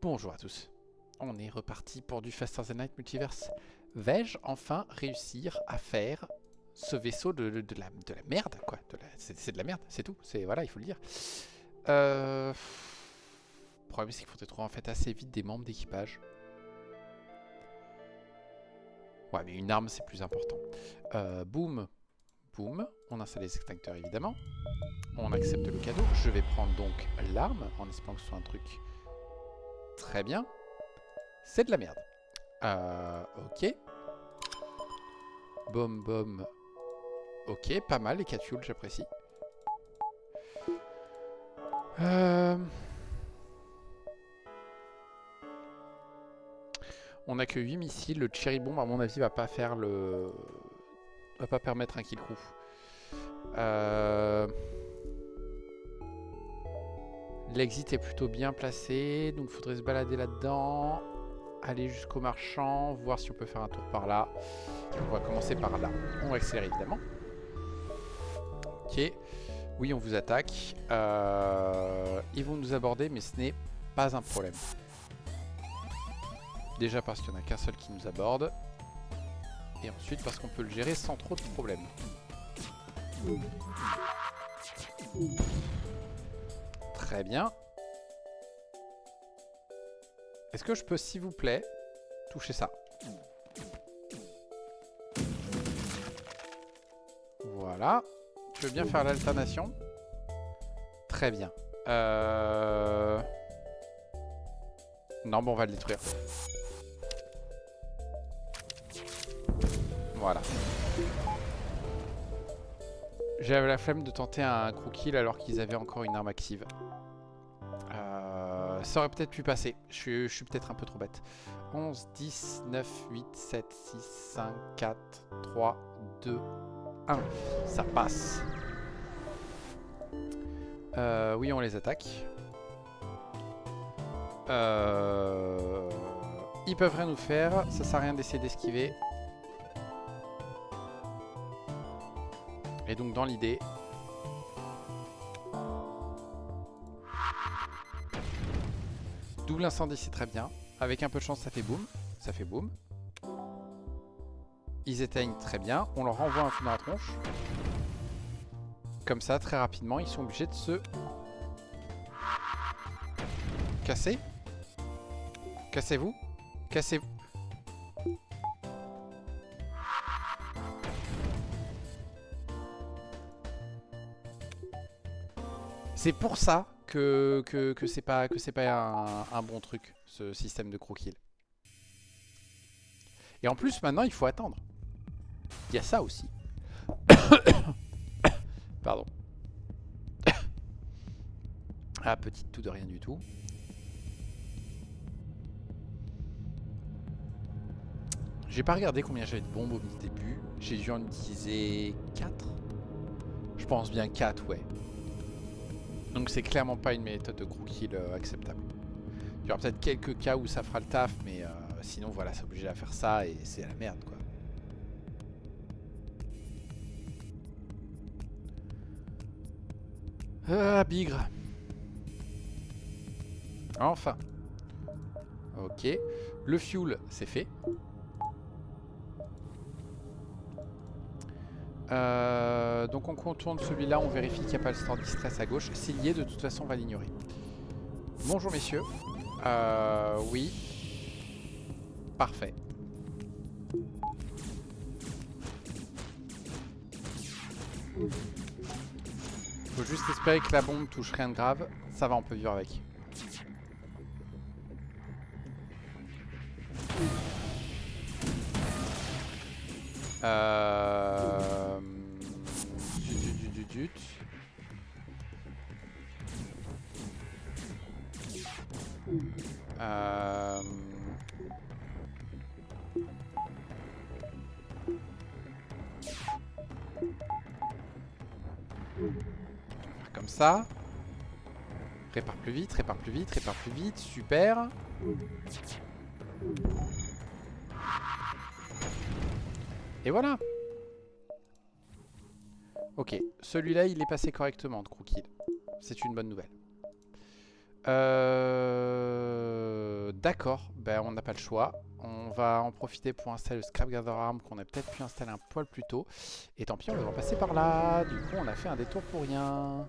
Bonjour à tous. On est reparti pour du Faster Than Light Multiverse. Vais-je enfin réussir à faire ce vaisseau de la merde, quoi. C'est de la merde, c'est tout. Voilà, il faut le dire. Le problème, c'est qu'il faudrait trouver en fait assez vite des membres d'équipage. Ouais, mais une arme, c'est plus important. Boum. Boum. On installe les extincteurs, évidemment. On accepte le cadeau. Je vais prendre donc l'arme, en espérant que ce soit un truc très bien. C'est de la merde. Ok. Bom, bom. Ok, pas mal, les 4 fuels, j'apprécie. On a que 8 missiles. Le Cherry Bomb, à mon avis, va pas faire le... va pas permettre un kill crew. L'exit est plutôt bien placé, donc il faudrait se balader là-dedans. Aller jusqu'au marchand, voir si on peut faire un tour par là. On va commencer par là. On va accélérer évidemment. Ok. Oui, on vous attaque. Ils vont nous aborder, mais ce n'est pas un problème. Déjà parce qu'il n'y en a qu'un seul qui nous aborde. Et ensuite parce qu'on peut le gérer sans trop de problèmes. Très bien. Est-ce que je peux, s'il vous plaît, toucher ça? Voilà. Tu veux bien faire l'alternation? Très bien. Non, bon, on va le détruire. Voilà. J'avais la flemme de tenter un crew kill alors qu'ils avaient encore une arme active. Ça aurait peut-être pu passer. Je suis peut-être un peu trop bête. 11, 10, 9, 8, 7, 6, 5, 4, 3, 2, 1. Ça passe. Oui, on les attaque. Ils peuvent rien nous faire. Ça sert à rien d'essayer d'esquiver. Et donc dans l'idée... Double incendie, c'est très bien. Avec un peu de chance, ça fait boum. Ça fait boum. Ils éteignent très bien. On leur renvoie un coup dans la tronche. Comme ça, très rapidement, ils sont obligés de se... casser. Cassez-vous. Cassez-vous. C'est pour ça que c'est pas un bon truc, ce système de crow-kill. Et en plus, maintenant, il faut attendre. Il y a ça aussi. Pardon. Ah, petite toux de rien du tout. J'ai pas regardé combien j'avais de bombes au début. J'ai dû en utiliser 4. Je pense bien 4, ouais. Donc c'est clairement pas une méthode de crew kill acceptable. Il y aura peut-être quelques cas où ça fera le taf, mais sinon voilà, c'est obligé à faire ça et c'est la merde quoi. Ah, bigre. Enfin. Ok. Le fuel, c'est fait. Donc on contourne celui-là, on vérifie qu'il n'y a pas le store distress à gauche. S'il y est, de toute façon, on va l'ignorer. Bonjour messieurs. Oui. Parfait. Faut juste espérer que la bombe touche rien de grave. Ça va, on peut vivre avec. Dut. Comme ça. Répare plus vite, répare plus vite, répare plus vite. Super. Et voilà. Ok, celui-là, il est passé correctement de crew kill. C'est une bonne nouvelle. D'accord, ben on n'a pas le choix. On va en profiter pour installer le Scrap Gather Arm qu'on a peut-être pu installer un poil plus tôt. Et tant pis, on va passer par là. Du coup, on a fait un détour pour rien.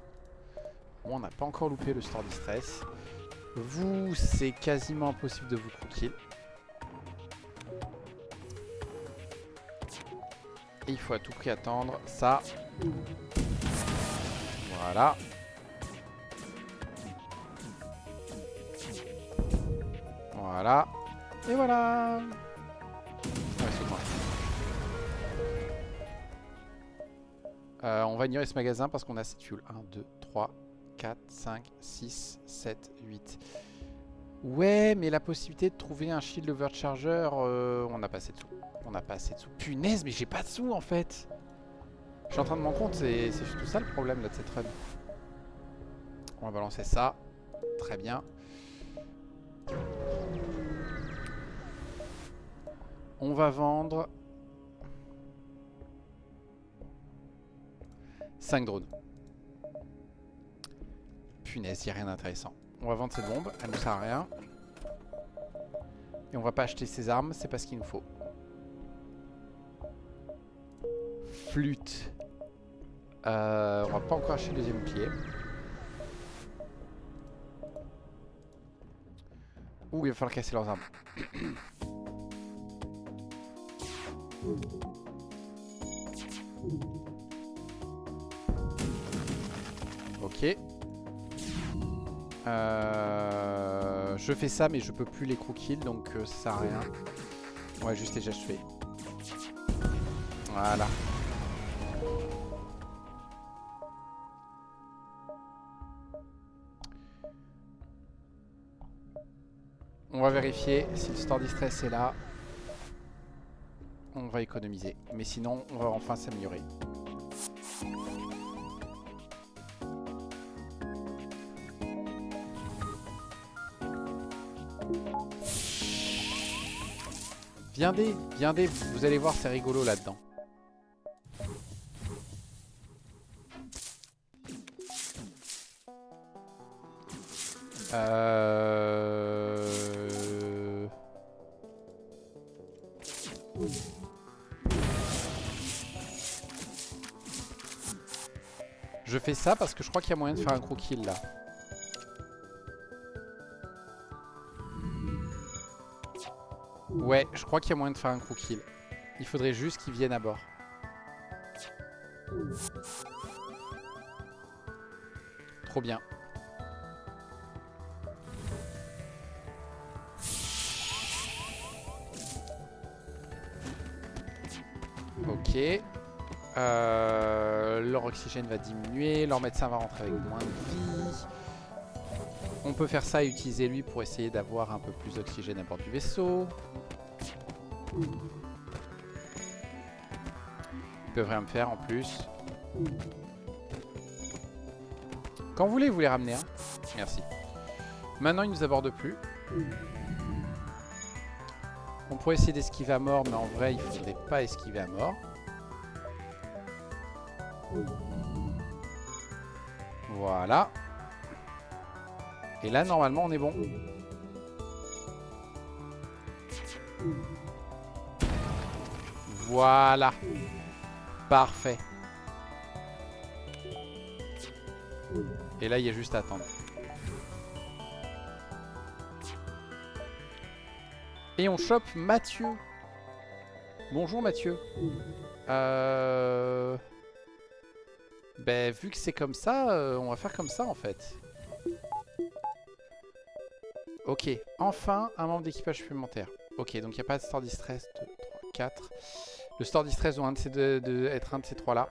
Bon, on n'a pas encore loupé le Store Distress. Vous, c'est quasiment impossible de vous croquer. Et il faut à tout prix attendre ça. Voilà. Voilà. Et voilà. Ouais, saute-moi. On va ignorer ce magasin parce qu'on a 7 fuel. 1, 2, 3, 4, 5, 6, 7, 8. Ouais, mais la possibilité de trouver un shield overcharger, on n'a pas assez de sous. On n'a pas assez de sous. Punaise, mais j'ai pas de sous en fait. Je suis en train de m'en compte, c'est surtout ça le problème là de cette run. On va balancer ça. Très bien. On va vendre 5 drones. Punaise, il n'y a rien d'intéressant. On va vendre cette bombe, elle ne nous sert à rien. Et on va pas acheter ces armes, c'est pas ce qu'il nous faut. Flûte. On va pas encore acheter le deuxième bouclier. Ouh, il va falloir casser leurs armes. Ok. Je fais ça, mais je peux plus les crew-kill, donc ça sert à rien. Ouais, juste les achever. Voilà. On va vérifier si le Store Distress est là. On va économiser. Mais sinon, on va enfin s'améliorer. Viendez, vous allez voir, c'est rigolo là-dedans. Je fais ça parce que je crois qu'il y a moyen de faire un crew kill là. Ouais, je crois qu'il y a moyen de faire un crew kill. Il faudrait juste qu'ils viennent à bord. Trop bien. Ok. Leur oxygène va diminuer. Leur médecin va rentrer avec moins de vie. On peut faire ça et utiliser lui pour essayer d'avoir un peu plus d'oxygène à bord du vaisseau. Ils peuvent rien me faire en plus. Quand vous voulez, vous les ramenez. Hein. Merci. Maintenant, ils ne nous abordent plus. On pourrait essayer d'esquiver à mort, mais en vrai, il ne faudrait pas esquiver à mort. Voilà. Et là, normalement, on est bon. Voilà. Parfait. Et là, il y a juste à attendre. Et on chope Mathieu. Bonjour Mathieu. Ben, vu que c'est comme ça, on va faire comme ça en fait. Ok, enfin un membre d'équipage supplémentaire. Ok, donc il n'y a pas de Store Distress. 2, 3, 4. Le Store Distress doit être un de ces trois là.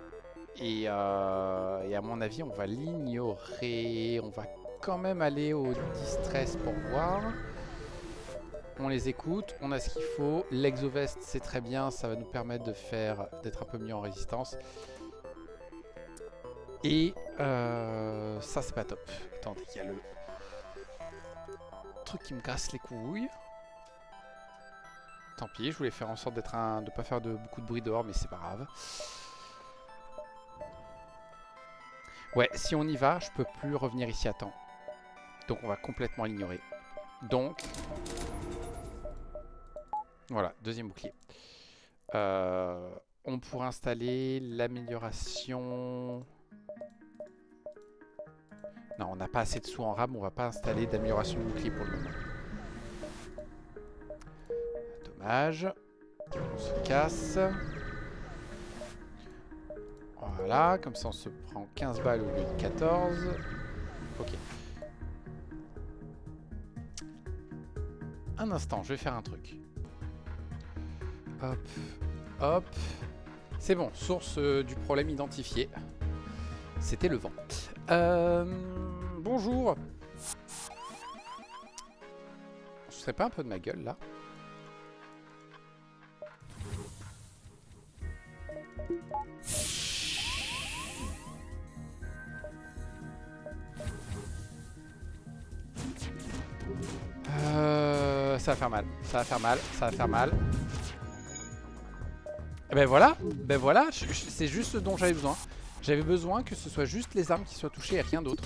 Et à mon avis, on va l'ignorer. On va quand même aller au Distress pour voir. On les écoute, on a ce qu'il faut. L'Exovest, c'est très bien. Ça va nous permettre d'être un peu mieux en résistance. Et ça, c'est pas top. Attendez, il y a le truc qui me casse les couilles. Tant pis, je voulais faire en sorte de pas faire beaucoup de bruit dehors, mais c'est pas grave. Ouais, si on y va, je peux plus revenir ici à temps. Donc on va complètement l'ignorer. Donc, Voilà, deuxième bouclier. On pourra installer l'amélioration... Non, on n'a pas assez de sous en RAM, on va pas installer d'amélioration de bouclier pour le moment. Dommage. On se casse. Voilà, comme ça on se prend 15 balles au lieu de 14. Ok. Un instant, je vais faire un truc. Hop, hop. C'est bon, source du problème identifiée. C'était le vent. Bonjour. Je serais pas un peu de ma gueule là? Ça va faire mal, ça va faire mal, ça va faire mal. Ben voilà, c'est juste ce dont j'avais besoin. J'avais besoin que ce soit juste les armes qui soient touchées et rien d'autre.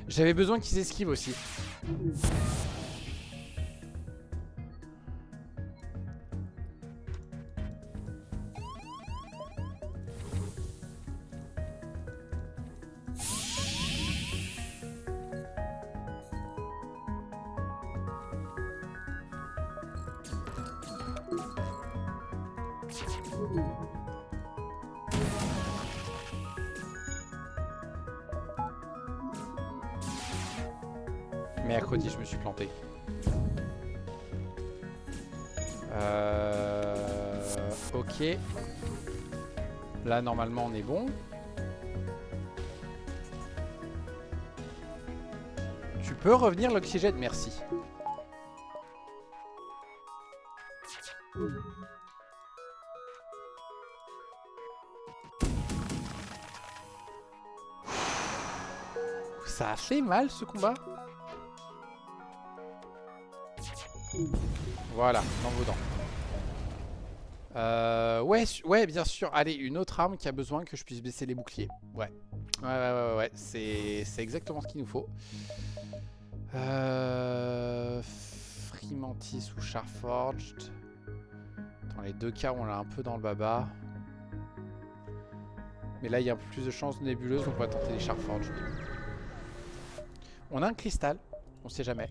J'avais besoin qu'ils esquivent aussi. Mercredi, je me suis planté. Ok. Là, normalement, on est bon. Tu peux revenir l'oxygène, merci. Ça a fait mal ce combat. Voilà, dans vos dents. Ouais, bien sûr. Allez, une autre arme qui a besoin que je puisse baisser les boucliers. Ouais. Ouais. C'est exactement ce qu'il nous faut. Freemantis ou Charforged. Dans les deux cas, on l'a un peu dans le baba. Mais là, il y a un peu plus de chances de nébuleuse, donc on va tenter les Charforged. On a un cristal, on sait jamais.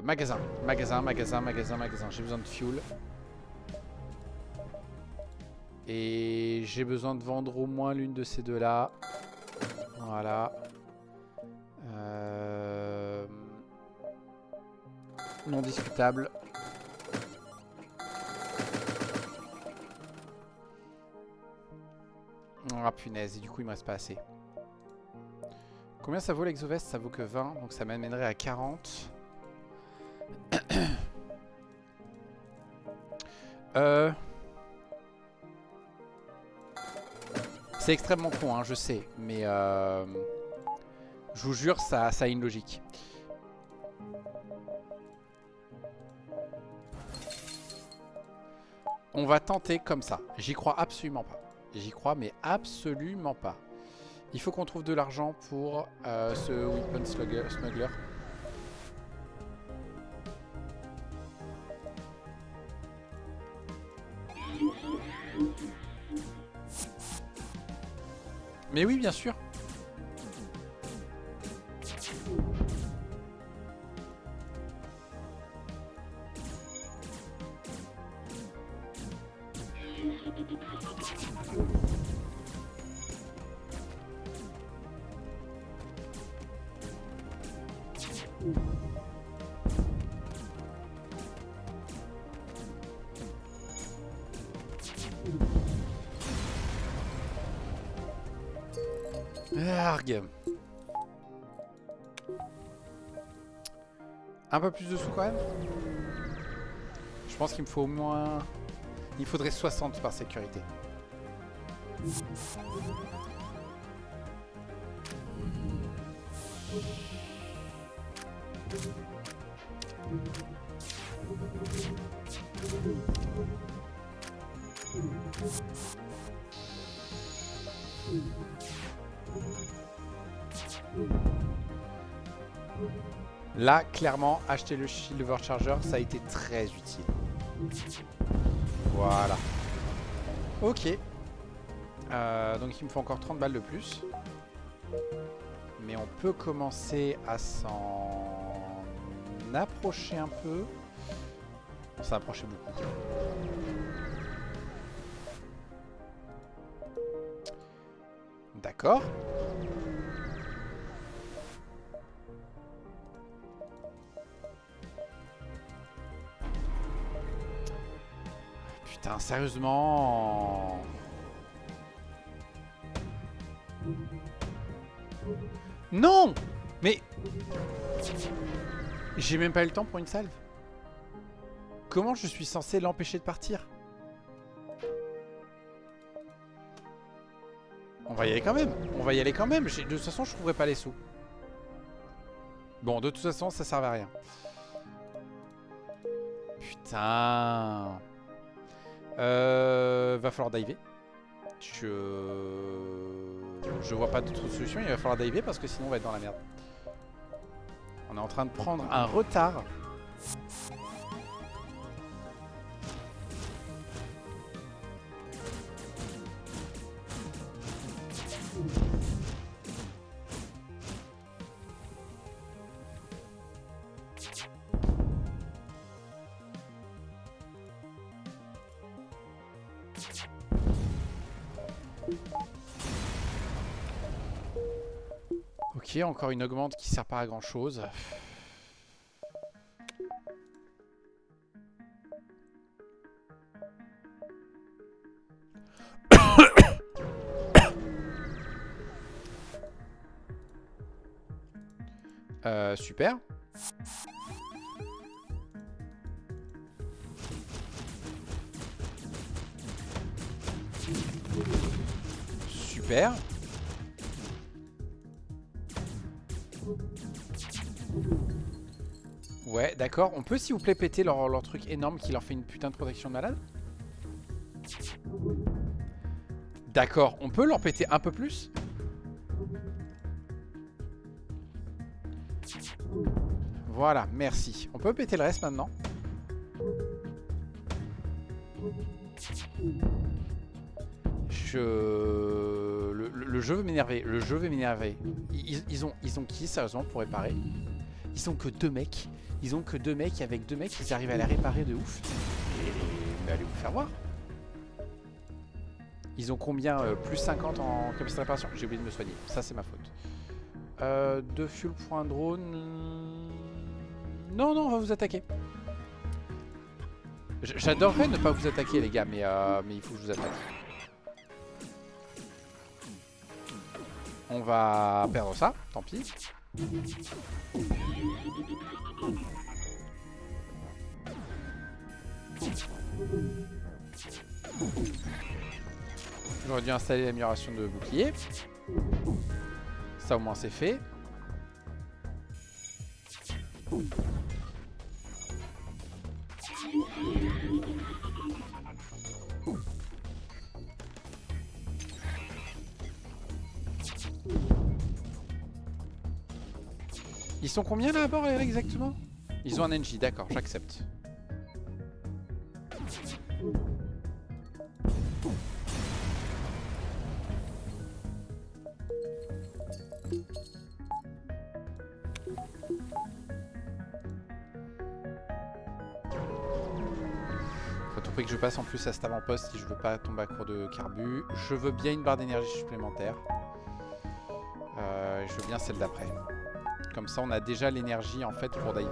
Magasin. J'ai besoin de fuel. Et j'ai besoin de vendre au moins l'une de ces deux-là. Voilà. Non discutable. Ah punaise, et du coup il me reste pas assez. Combien ça vaut l'exovest? Ça vaut que 20, donc ça m'amènerait à 40. C'est extrêmement con, hein, je sais, mais je vous jure, ça a une logique. On va tenter comme ça. J'y crois absolument pas. J'y crois, mais absolument pas. Il faut qu'on trouve de l'argent pour ce Weapon Smuggler. Mais oui, bien sûr. Arg. Un peu plus de sous quand même. Je pense qu'il me faut au moins... Il faudrait 60 par sécurité. Là, clairement, acheter le shield overcharger, ça a été très utile. Voilà. Ok. Donc il me faut encore 30 balles de plus. Mais on peut commencer à s'en approcher un peu. On s'en approchait beaucoup. D'accord. Putain, sérieusement. Non! Mais... J'ai même pas eu le temps pour une salve. Comment je suis censé l'empêcher de partir? On va y aller quand même. On va y aller quand même. De toute façon, je trouverai pas les sous. Bon, de toute façon, ça servait à rien. Putain. Va falloir diver. Je vois pas d'autre solution. Il va falloir diver parce que sinon on va être dans la merde. On est en train de prendre un retard. Ok, encore une augmente qui sert pas à grand chose. Super. Super. Ouais, d'accord. On peut, s'il vous plaît, péter leur truc énorme qui leur fait une putain de protection de malade? D'accord. On peut leur péter un peu plus? Voilà, merci. On peut péter le reste maintenant. Le jeu veut m'énerver. Le jeu veut m'énerver. Ils ont qui, sérieusement, pour réparer? Ils ont que 2 mecs. Ils ont que 2 mecs. Avec 2 mecs, ils arrivent à la réparer de ouf. Mais allez vous faire voir. Ils ont combien plus 50 en capacité de réparation? J'ai oublié de me soigner. Ça, c'est ma faute. 2 fuel pour un drone. Non, non, on va vous attaquer. J'adorerais ne pas vous attaquer, les gars, mais il faut que je vous attaque. On va perdre ça, tant pis. J'aurais dû installer l'amélioration de bouclier. Ça au moins c'est fait. Ils sont combien là à bord exactement? Ils ont un NJ, d'accord, j'accepte. Faut à tout prix que je passe en plus à cet avant-poste si je veux pas tomber à court de carbu. Je veux bien une barre d'énergie supplémentaire. Je veux bien celle d'après. Comme ça on a déjà l'énergie en fait pour diver.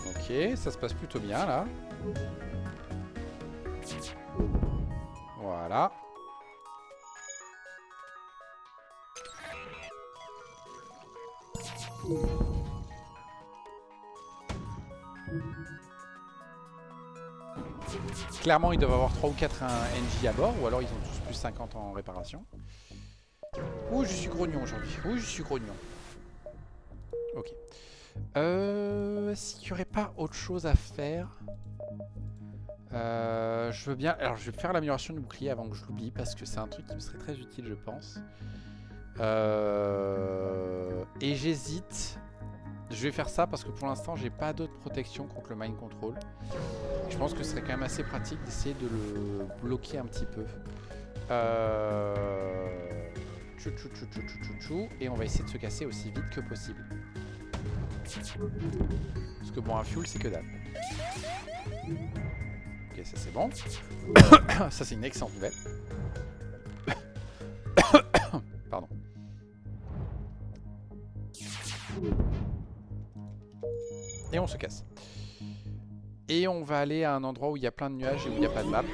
Ok, ça se passe plutôt bien là. Voilà. Clairement, ils doivent avoir 3 ou 4 NJ à bord, ou alors ils ont tous plus 50 en réparation. Ouh, je suis grognon aujourd'hui. Ouh, je suis grognon. Ok. S'il n'y aurait pas autre chose à faire... je veux bien... Alors, je vais faire l'amélioration du bouclier avant que je l'oublie, parce que c'est un truc qui me serait très utile, je pense. Et j'hésite. Je vais faire ça parce que pour l'instant, j'ai pas d'autre protection contre le mind control. Je pense que ce serait quand même assez pratique d'essayer de le bloquer un petit peu. Et on va essayer de se casser aussi vite que possible. Parce que bon, un fuel, c'est que dalle. Ok, ça c'est bon. Ça c'est une excellente nouvelle. Pardon. Et on se casse. Et on va aller à un endroit où il y a plein de nuages et où il n'y a pas de map.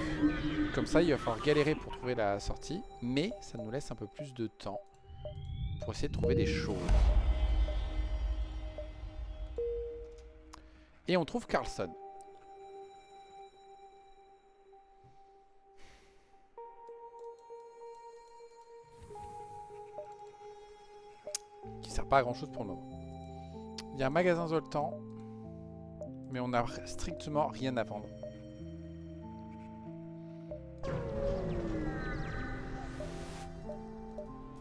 Comme ça, il va falloir galérer pour trouver la sortie. Mais ça nous laisse un peu plus de temps pour essayer de trouver des choses. Et on trouve Carlson. Qui sert pas à grand chose pour le moment. Il y a un magasin Zoltan. Mais on n'a strictement rien à vendre.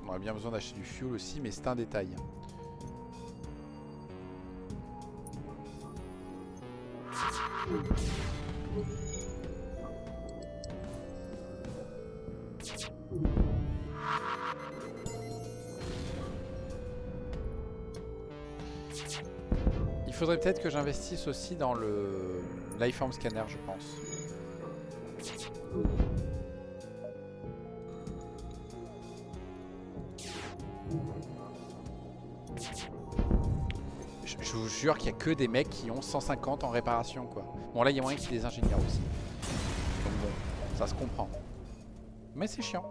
On aurait bien besoin d'acheter du fuel aussi, mais c'est un détail. Il faudrait peut-être que j'investisse aussi dans le Lifeform Scanner, je pense. Je vous jure qu'il n'y a que des mecs qui ont 150 en réparation, quoi. Bon, là, il y a moyen qu'il y ait des ingénieurs aussi. Donc bon, ça se comprend. Mais c'est chiant.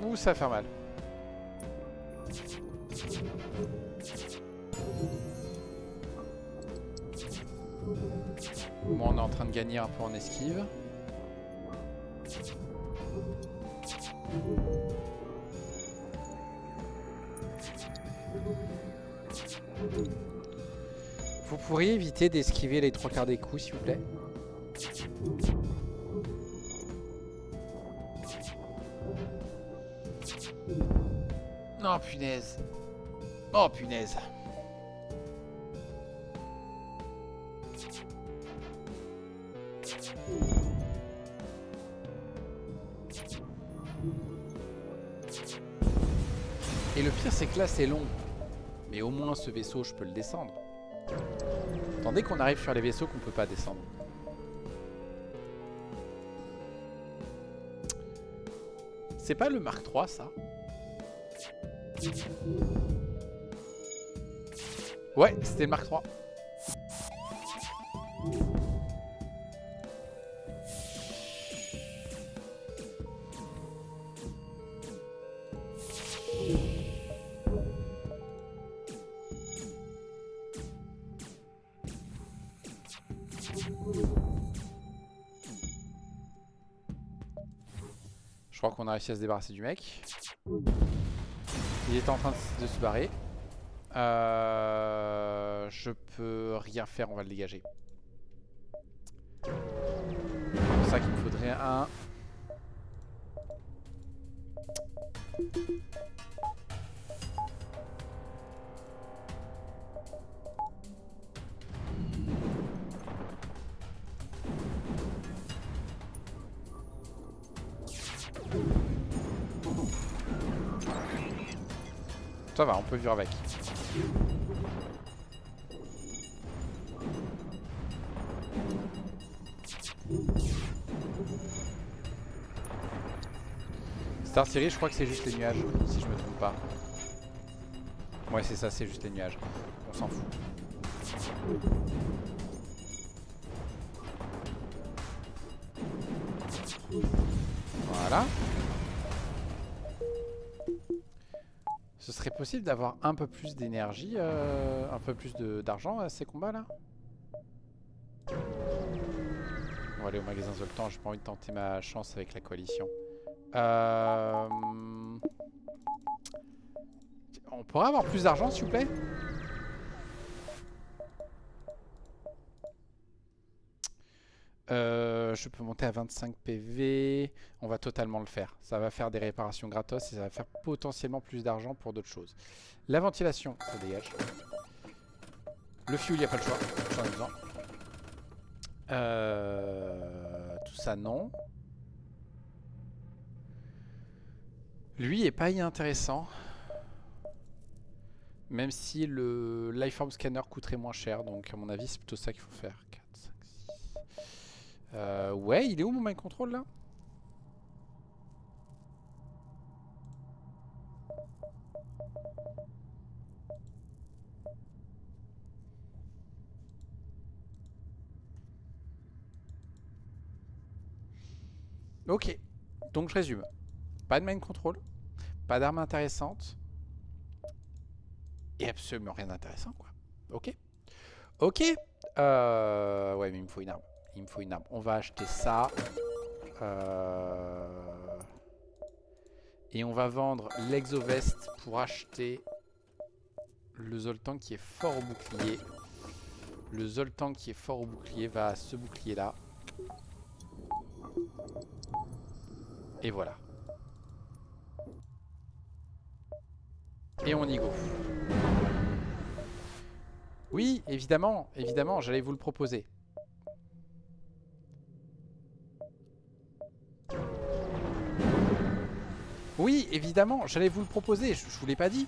Ouh, ça va faire mal. Moi, on est en train de gagner un peu en esquive. Vous pourriez éviter d'esquiver les 3/4 des coups, s'il vous plaît? Oh punaise. Oh punaise. Et le pire c'est que là c'est long. Mais au moins ce vaisseau je peux le descendre. Attendez qu'on arrive sur les vaisseaux qu'on peut pas descendre. C'est pas le Mark III ça? Ouais, c'était le Mark III. Je crois qu'on a réussi à se débarrasser du mec. Il est en train de se barrer. Je peux rien faire, on va le dégager. C'est pour ça qu'il me faudrait un... Ça va, on peut vivre avec. Star City, je crois que c'est juste les nuages, si je me trompe pas. Ouais, c'est ça, c'est juste les nuages. On s'en fout. Voilà. Ce serait possible d'avoir un peu plus d'énergie, un peu plus d'argent à ces combats-là? On va aller au magasin Zoltan, j'ai pas envie de tenter ma chance avec la coalition. On pourrait avoir plus d'argent, s'il vous plaît? Je peux monter à 25 PV. On va totalement le faire. Ça va faire des réparations gratos et ça va faire potentiellement plus d'argent pour d'autres choses. La ventilation, ça dégage. Le fuel, il n'y a pas le choix. J'en ai besoin. Tout ça, non. Lui est pas intéressant. Même si le Lifeform Scanner coûterait moins cher. Donc à mon avis, c'est plutôt ça qu'il faut faire. 4, 5, 6. Ouais, il est où mon mind control là? Ok, donc je résume. Pas de mind control, pas d'armes intéressantes. Et absolument rien d'intéressant quoi. Ok. Ok. Ouais mais il me faut une arme. Il me faut une arme. On va acheter ça. Et on va vendre l'exovest pour acheter le Zoltan qui est fort au bouclier. Le Zoltan qui est fort au bouclier va à ce bouclier là. Et voilà. Et on y go. Oui, évidemment, évidemment, j'allais vous le proposer. Oui, évidemment, j'allais vous le proposer, je vous l'ai pas dit.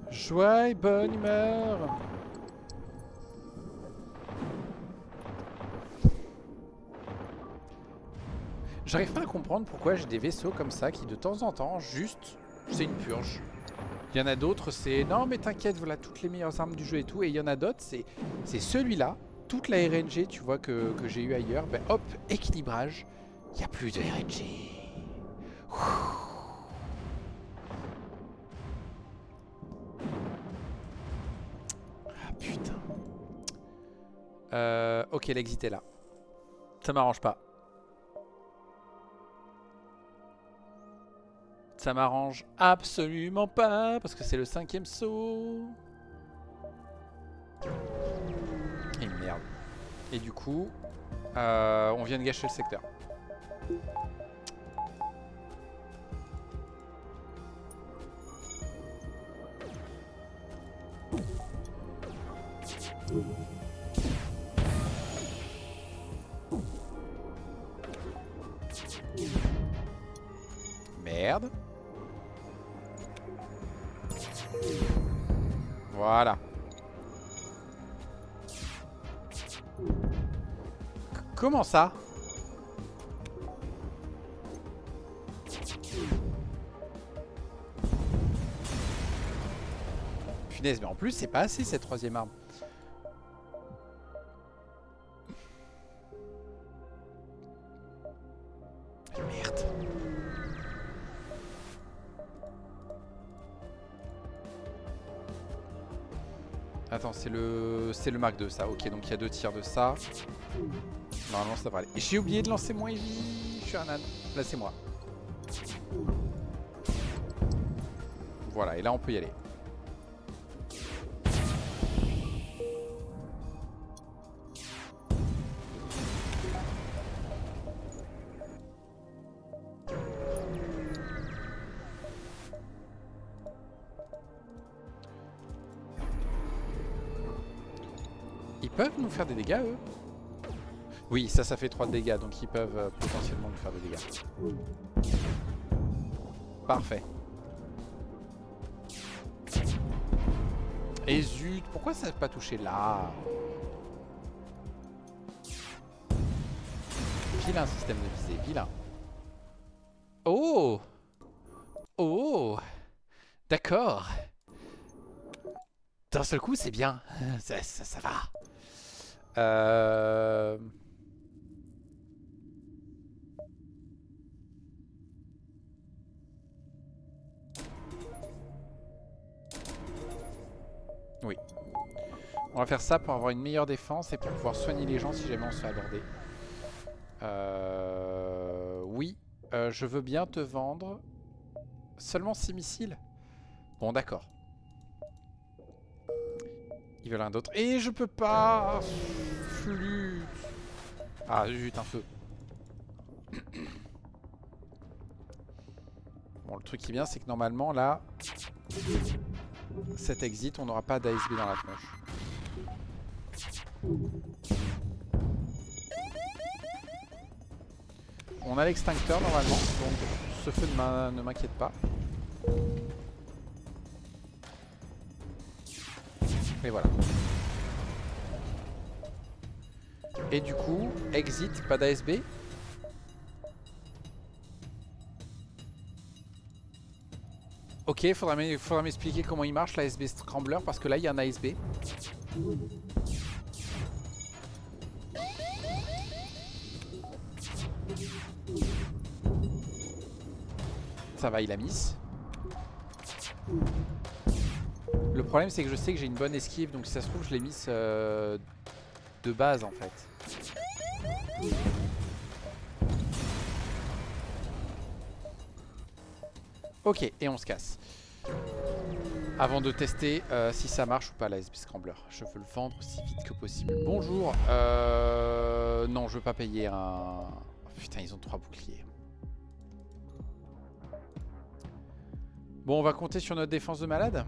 Joie et bonne humeur. J'arrive pas à comprendre pourquoi j'ai des vaisseaux comme ça qui de temps en temps, juste, c'est une purge. Il y en a d'autres, c'est non mais t'inquiète, voilà toutes les meilleures armes du jeu et tout. Et il y en a d'autres, c'est celui-là, toute la RNG, tu vois, que j'ai eu ailleurs. Ben hop, équilibrage, il n'y a plus de RNG. Ah putain. Ok, l'exit est là. Ça m'arrange pas. Ça m'arrange absolument pas parce que c'est le 5e saut. Et merde. Et du coup, on vient de gâcher le secteur. Merde. Voilà. Comment ça? Punaise, mais en plus, c'est pas assez cette 3e arme. Merde. Attends, c'est le Mark II, ça. Ok, donc il y a 2 tirs de ça. Normalement, ça devrait aller. Et j'ai oublié de lancer mon heavy. Je suis un âne. Là, c'est moi. Voilà, et là, on peut y aller. peuvent nous faire des dégâts, eux? Oui, ça fait 3 de dégâts, donc ils peuvent potentiellement nous faire des dégâts. Parfait. Et zut, pourquoi ça n'a pas touché là? Vilain système de visée, vilain. Oh! Oh! D'accord. D'un seul coup, c'est bien. Ça va. Oui. On va faire ça pour avoir une meilleure défense et pour pouvoir soigner les gens si jamais on se fait aborder. Oui. Je veux bien te vendre seulement 6 missiles. Bon, d'accord. Ils veulent un d'autre. Et je peux pas. Flûte. Ah, zut, un feu. Bon, le truc qui est bien, c'est que normalement, là, cet exit, on n'aura pas d'ASB dans la tronche. On a l'extincteur, normalement, donc ce feu ne m'inquiète pas. Et voilà. Et du coup, exit, pas d'ASB. Ok, faudra m'expliquer comment il marche l'ASB Scrambler parce que là il y a un ASB. Ça va, il a miss. Le problème c'est que je sais que j'ai une bonne esquive, donc si ça se trouve je l'ai miss de base en fait. Ok, et on se casse. Avant de tester si ça marche ou pas la SB Scrambler. Je veux le vendre aussi vite que possible. Bonjour. Non, je veux pas payer un... Putain, ils ont 3 boucliers. Bon, on va compter sur notre défense de malade.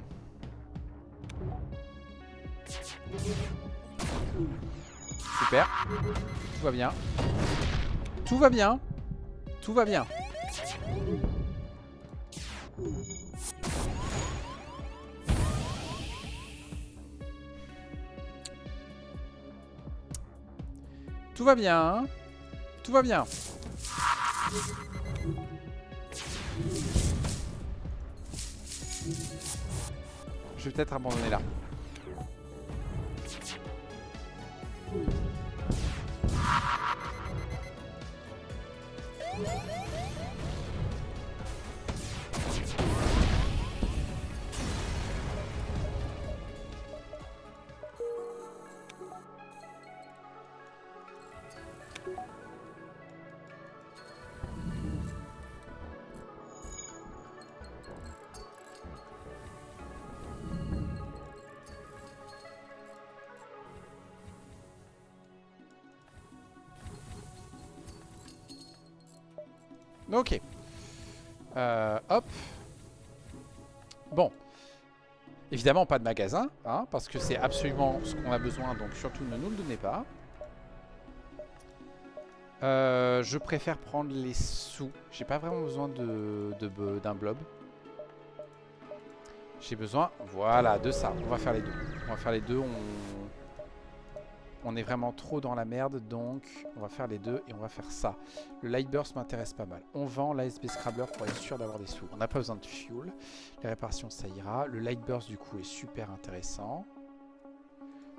Super. Tout va bien. Tout va bien. Tout va bien. Tout va bien. Tout va bien. Je vais peut-être abandonner là. Ok. Hop. Bon. Évidemment, pas de magasin, hein, parce que c'est absolument ce qu'on a besoin, donc surtout ne nous le donnez pas. Je préfère prendre les sous. J'ai pas vraiment besoin d'un blob. J'ai besoin, voilà, de ça. On va faire les deux. On va faire les deux. On est vraiment trop dans la merde, donc on va faire les deux et on va faire ça. Le Light Burst m'intéresse pas mal. On vend l'ASB Scrambler pour être sûr d'avoir des sous. On n'a pas besoin de fuel. Les réparations, ça ira. Le Light Burst, du coup, est super intéressant.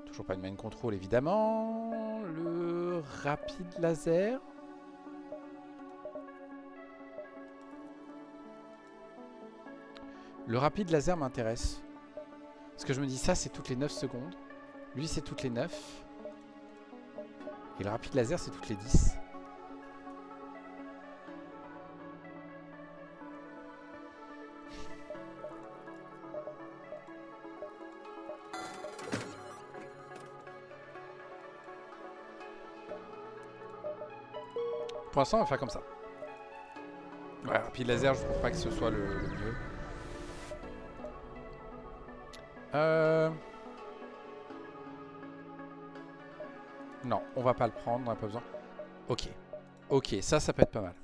Toujours pas de main control, évidemment. Le Rapide Laser. Le Rapide Laser m'intéresse. Parce que je me dis, ça, c'est toutes les 9 secondes. Lui, c'est toutes les 9. Et le Rapide Laser, c'est toutes les 10. Pour l'instant, on va faire comme ça. Ouais, Rapide Laser, je trouve pas que ce soit le mieux. Non, on va pas le prendre, on n'a pas besoin. Ok. Ok, ça peut être pas mal.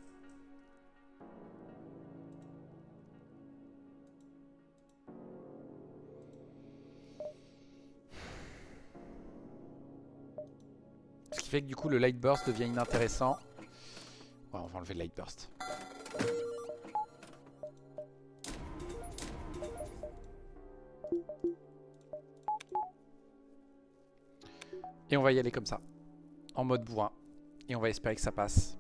Ce qui fait que du coup le light burst devient inintéressant. Ouais, on va enlever le light burst. Et on va y aller comme ça. En mode bourrin. Et on va espérer que ça passe.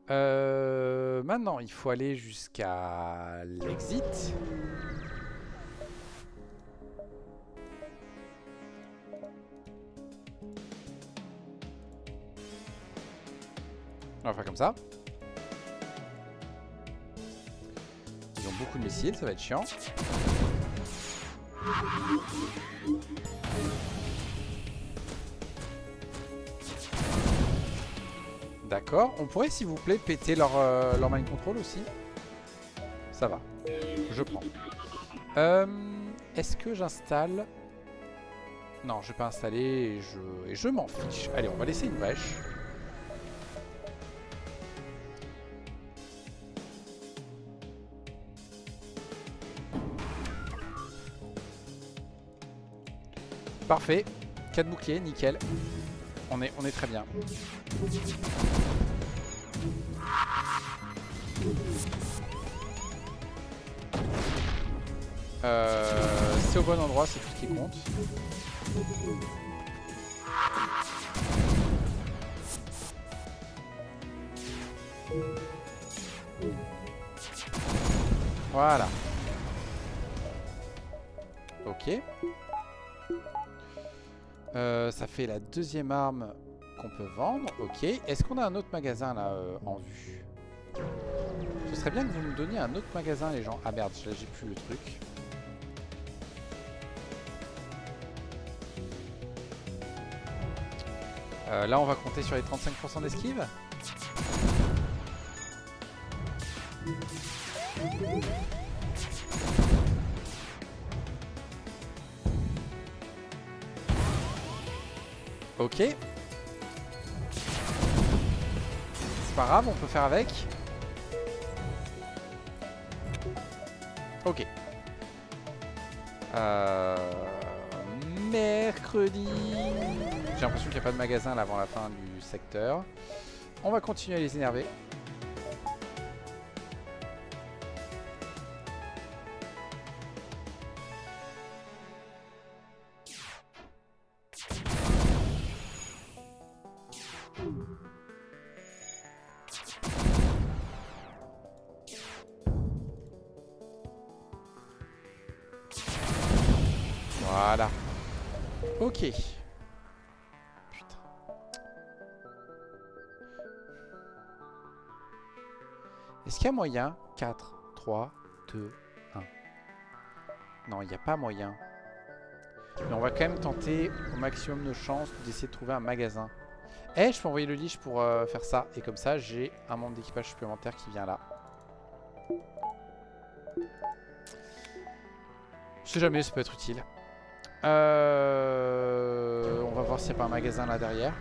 Maintenant, il faut aller jusqu'à l'exit. On va faire comme ça. Ils ont beaucoup de missiles, ça va être chiant. D'accord. On pourrait, s'il vous plaît, péter leur mind control aussi. Ça va. Je prends. Est-ce que j'installe... Non, je vais pas installer et je m'en fiche. Allez, on va laisser une brèche. Parfait. 4 boucliers, nickel. On est très bien. C'est au bon endroit, c'est tout ce qui compte. Voilà. Ok. Ça fait la deuxième arme qu'on peut vendre. Ok. Est-ce qu'on a un autre magasin là en vue? Ce serait bien que vous me donniez un autre magasin, les gens. Ah merde, là j'ai plus le truc. Là on va compter sur les 35% d'esquive. Ok. C'est pas grave, on peut faire avec. Ok. Mercredi. J'ai l'impression qu'il n'y a pas de magasin là avant la fin du secteur. On va continuer à les énerver. Voilà. Ok. Putain. Est-ce qu'il y a moyen? 4, 3, 2, 1. Non, il n'y a pas moyen. Mais on va quand même tenter au maximum nos chances d'essayer de trouver un magasin. Eh, je peux envoyer le liche pour faire ça. Et comme ça, j'ai un membre d'équipage supplémentaire qui vient là. Je sais jamais, ça peut être utile. On va voir s'il n'y a pas un magasin là derrière.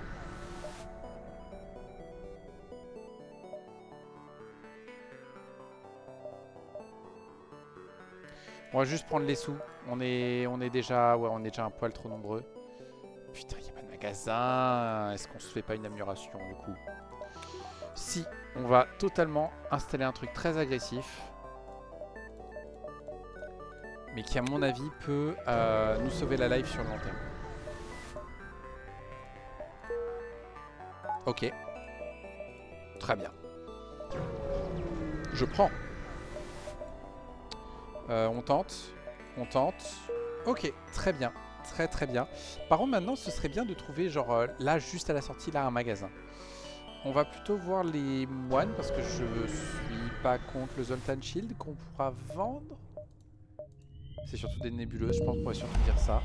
On va juste prendre les sous. On est déjà un poil trop nombreux. Putain, il n'y a pas de magasin. Est-ce qu'on se fait pas une amélioration du coup? Si, on va totalement installer un truc très agressif. Mais qui à mon avis peut nous sauver la life sur le long terme. Ok. Très bien. Je prends. On tente. On tente. Ok, très bien. Très très bien. Par contre maintenant ce serait bien de trouver genre là juste à la sortie là un magasin. On va plutôt voir les moines parce que je suis pas contre le Zoltan Shield qu'on pourra vendre. C'est surtout des nébuleuses, je pense qu'on pourrait surtout dire ça.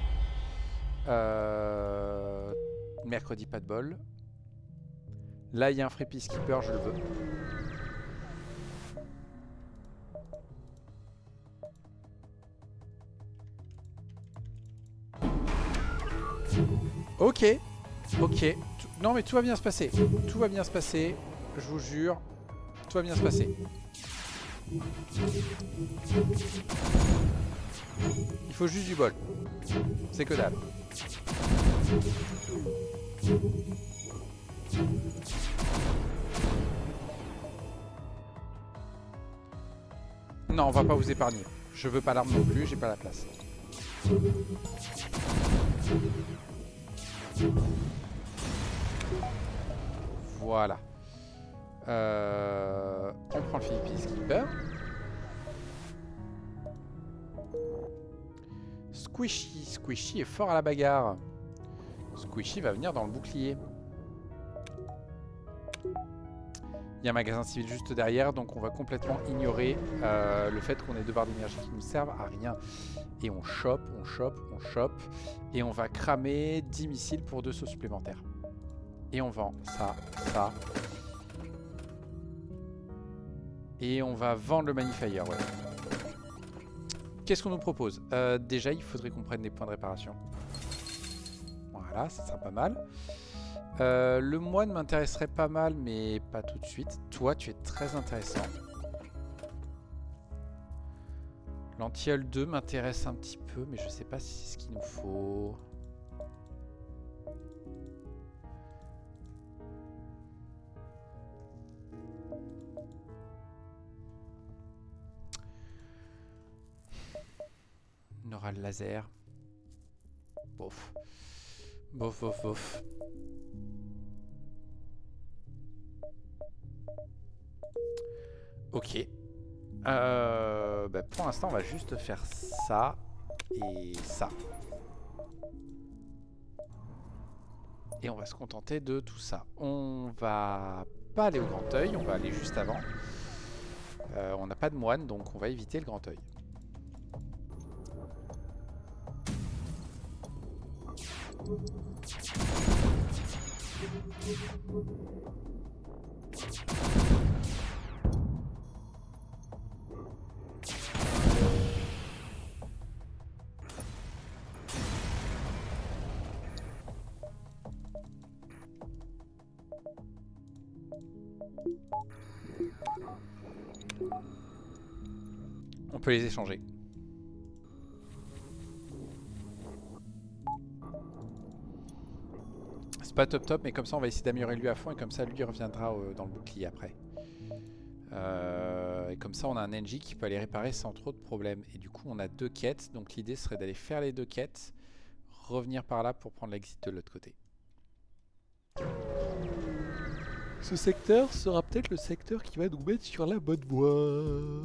Mercredi, pas de bol. Là, il y a un free peacekeeper, je le veux. Ok, Ok. Non mais tout va bien se passer. Tout va bien se passer. Je vous jure. Tout va bien se passer. Il faut juste du bol. C'est que dalle. Non, on va pas vous épargner. Je veux pas l'arme non plus, j'ai pas la place. Voilà. On prend le Philippine Skipper. Squishy. Squishy est fort à la bagarre. Squishy va venir dans le bouclier. Il y a un magasin civil juste derrière, donc on va complètement ignorer le fait qu'on ait 2 barres d'énergie qui nous servent à rien. Et on chope, on chope, on chope. Et on va cramer 10 missiles pour 2 sauts supplémentaires. Et on vend ça, ça. Et on va vendre le Magnifier, ouais. Qu'est-ce qu'on nous propose? Déjà, il faudrait qu'on prenne des points de réparation. Voilà, ça sera pas mal. Le moine m'intéresserait pas mal, mais pas tout de suite. Toi, tu es très intéressant. L'antiol 2 m'intéresse un petit peu, mais je sais pas si c'est ce qu'il nous faut. On aura le laser. Bof. Bof, bof, bof. Ok. Bah pour l'instant, on va juste faire ça et ça. Et on va se contenter de tout ça. On va pas aller au grand œil, on va aller juste avant. On n'a pas de moine, donc on va éviter le grand œil. On peut les échanger. C'est pas top top, mais comme ça on va essayer d'améliorer lui à fond et comme ça lui reviendra dans le bouclier après. Et comme ça on a un NJ qui peut aller réparer sans trop de problèmes. Et du coup on a 2 quêtes, donc l'idée serait d'aller faire les 2 quêtes, revenir par là pour prendre l'exit de l'autre côté. Ce secteur sera peut-être le secteur qui va nous mettre sur la bonne voie.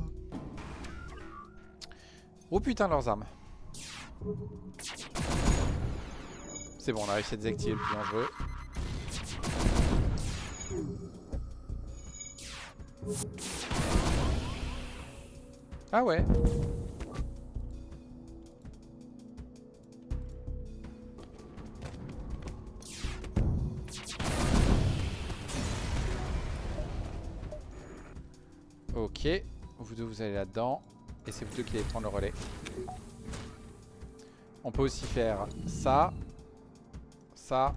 Oh putain leurs armes. C'est bon, on a réussi à désactiver le plus dangereux. Ah ouais. Ok, vous deux vous allez là-dedans. Et c'est vous deux qui allez prendre le relais. On peut aussi faire ça. Ça.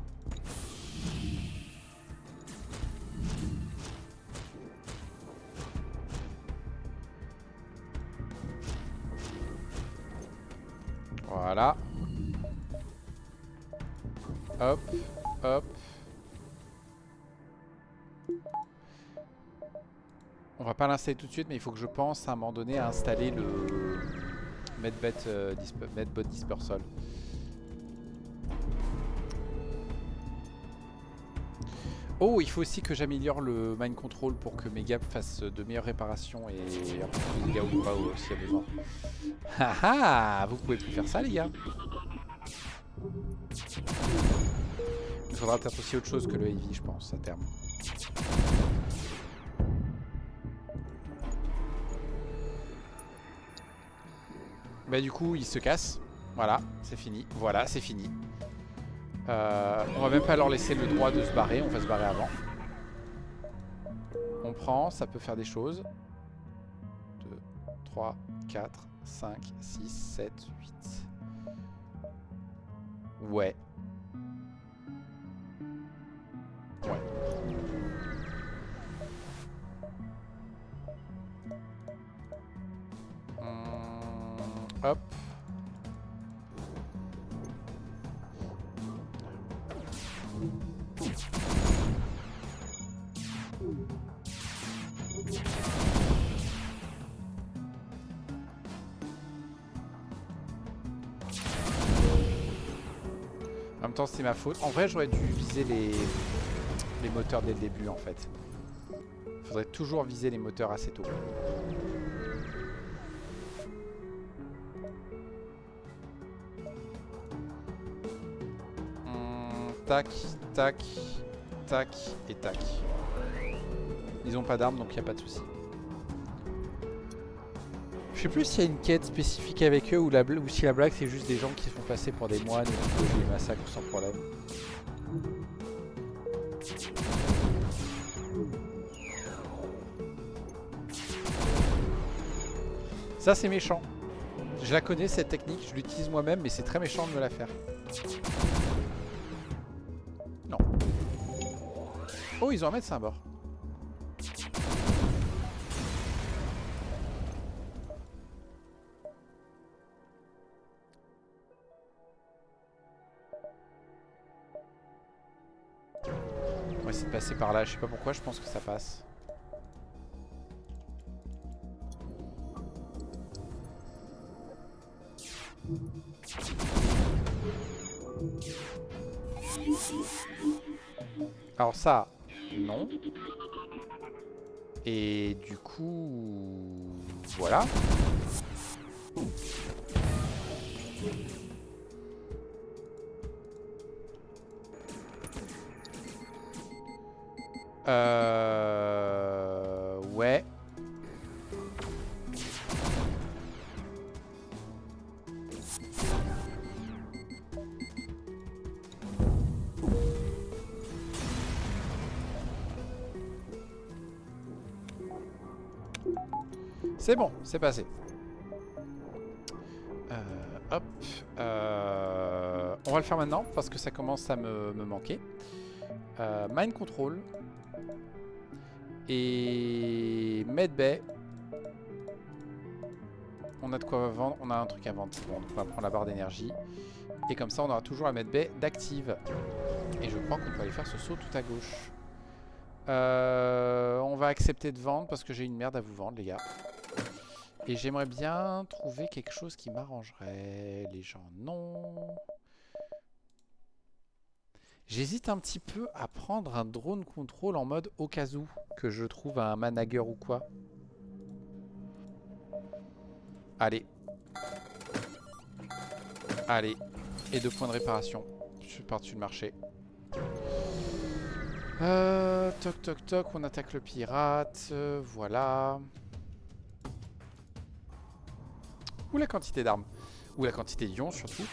Voilà. Hop, hop. On va pas l'installer tout de suite, mais il faut que je pense à un moment donné à installer le Medbot Dispersal. Oh, il faut aussi que j'améliore le Mind Control pour que mes gaps fassent de meilleures réparations et un peu plus de dégâts ou pas s'il y a besoin. Haha, vous pouvez plus faire ça les gars. Il faudra peut-être aussi autre chose que le heavy je pense à terme. Bah du coup il se casse. Voilà, c'est fini. Voilà, c'est fini. On va même pas leur laisser le droit de se barrer, on va se barrer avant. On prend, ça peut faire des choses. 2, 3, 4, 5, 6, 7, 8. Ouais. Hop. En même temps, c'est ma faute. En vrai, j'aurais dû viser les moteurs dès le début, en fait. Faudrait toujours viser les moteurs assez tôt. Tac, tac, tac et tac. Ils ont pas d'armes, donc il n'y a pas de souci. Je sais plus s'il y a une quête spécifique avec eux ou si la blague c'est juste des gens qui se font passer pour des moines et qui les massacrent sans problème. Ça c'est méchant. Je la connais cette technique, je l'utilise moi-même, mais c'est très méchant de me la faire. Non. Oh, ils ont un médecin à bord. On va essayer de passer par là, je sais pas pourquoi, je pense que ça passe. Alors ça, non. Et du coup, voilà. Ouais. C'est bon, c'est passé. Hop. On va le faire maintenant parce que ça commence à me manquer. Mind Control. Et Medbay. On a de quoi vendre, on a un truc à vendre. Bon, donc on va prendre la barre d'énergie. Et comme ça, on aura toujours la Medbay d'active. Et je crois qu'on peut aller faire ce saut tout à gauche. On va accepter de vendre parce que j'ai une merde à vous vendre, les gars. Et j'aimerais bien trouver quelque chose qui m'arrangerait. Les gens, non. J'hésite un petit peu à prendre un drone control en mode au cas où que je trouve un manager ou quoi. Allez. Allez. Et 2 points de réparation. Je suis par-dessus le marché. Toc toc toc. On attaque le pirate. Voilà. Ou la quantité d'armes. Ou la quantité d'ions surtout.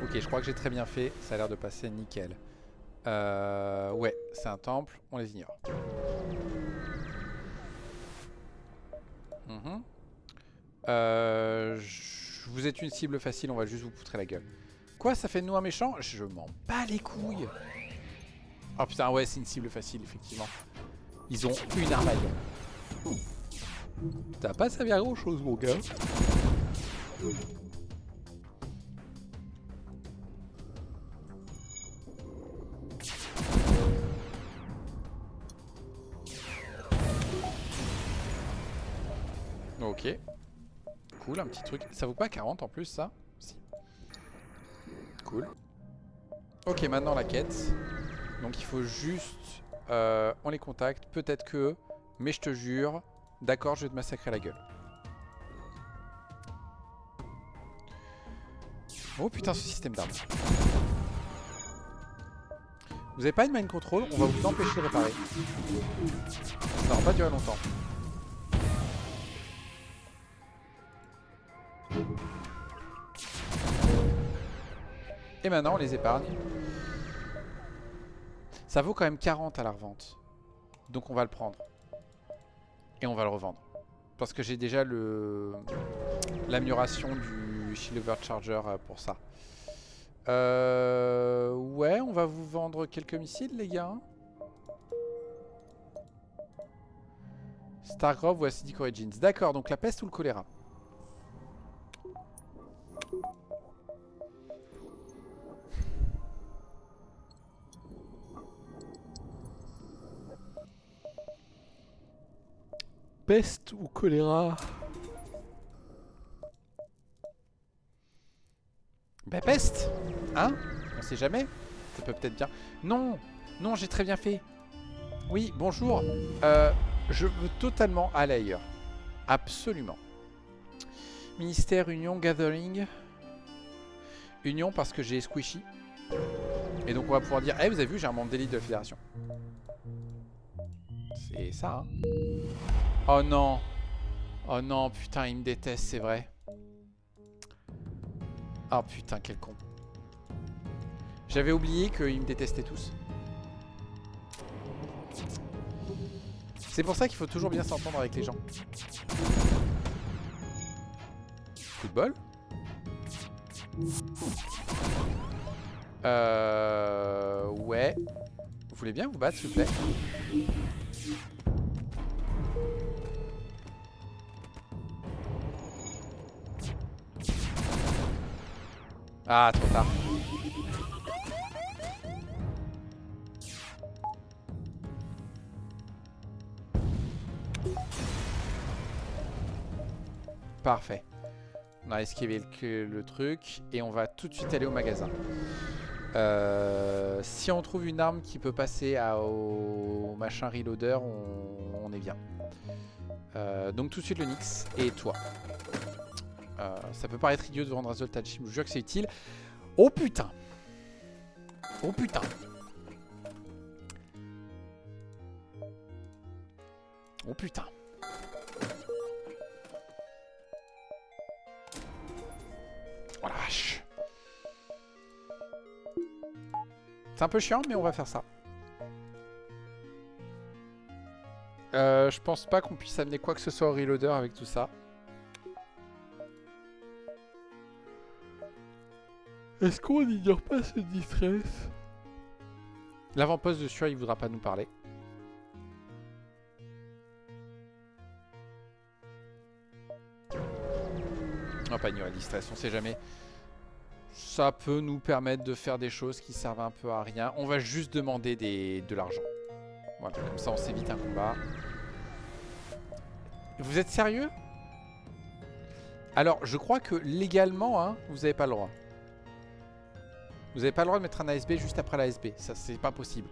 Ok, je crois que j'ai très bien fait. Ça a l'air de passer nickel. Ouais, c'est un temple. On les ignore. Vous êtes une cible facile, on va juste vous poutrer la gueule. Quoi, ça fait de nous un méchant? Je m'en bats les couilles. Oh putain, ouais, c'est une cible facile, effectivement. Ils ont une armaille. T'as pas servi à grand chose, mon gars. Ok. Cool, un petit truc. Ça vaut pas 40 en plus, ça? Si. Cool. Ok, maintenant la quête. Donc il faut juste... on les contacte, peut-être que... Mais je te jure... D'accord, je vais te massacrer la gueule. Oh putain, ce système d'armes. Vous avez pas une mind control? On va vous empêcher de réparer. Ça va pas durer longtemps. Et maintenant on les épargne. Ça vaut quand même 40 à la revente. Donc on va le prendre. Et on va le revendre. Parce que j'ai déjà l'amélioration du Silver Charger pour ça. Ouais, on va vous vendre quelques missiles, les gars. Stargrove ou Acidic Origins. D'accord, donc la peste ou le choléra. Peste ou choléra? Bah peste. Hein? On sait jamais. Ça peut peut-être bien. Non. Non, j'ai très bien fait. Oui, bonjour. Je veux totalement aller ailleurs. Absolument. Ministère, Union, Gathering. Union parce que j'ai Squishy. Et donc on va pouvoir dire, eh, vous avez vu, j'ai un membre d'élite de la fédération. C'est ça, hein. Oh non. Oh non, putain, il me déteste, c'est vrai. Oh putain, quel con. J'avais oublié qu'ils me détestaient tous. C'est pour ça qu'il faut toujours bien s'entendre avec les gens. Coup de bol. Ouais. Vous voulez bien vous battre, s'il vous plaît? Ah, trop tard. Parfait. On a esquivé le truc et on va tout de suite aller au magasin. Si on trouve une arme qui peut passer au machin reloader, on est bien. Donc tout de suite le Nyx et toi. Ça peut paraître idiot de vendre un Zoltach, je vous jure que c'est utile. Oh putain. Oh putain. Oh putain. Oh la vache. C'est un peu chiant, mais on va faire ça. Je pense pas qu'on puisse amener quoi que ce soit au reloader avec tout ça. Est-ce qu'on n'ignore pas ce distress? L'avant-poste de Sure, il voudra pas nous parler. On va pas ignorer le distress, on sait jamais. Ça peut nous permettre de faire des choses qui servent un peu à rien. On va juste demander de l'argent. Voilà, comme ça on s'évite un combat. Vous êtes sérieux? Alors, je crois que légalement, hein, vous n'avez pas le droit. Vous n'avez pas le droit de mettre un ASB juste après l'ASB. Ça, c'est pas possible.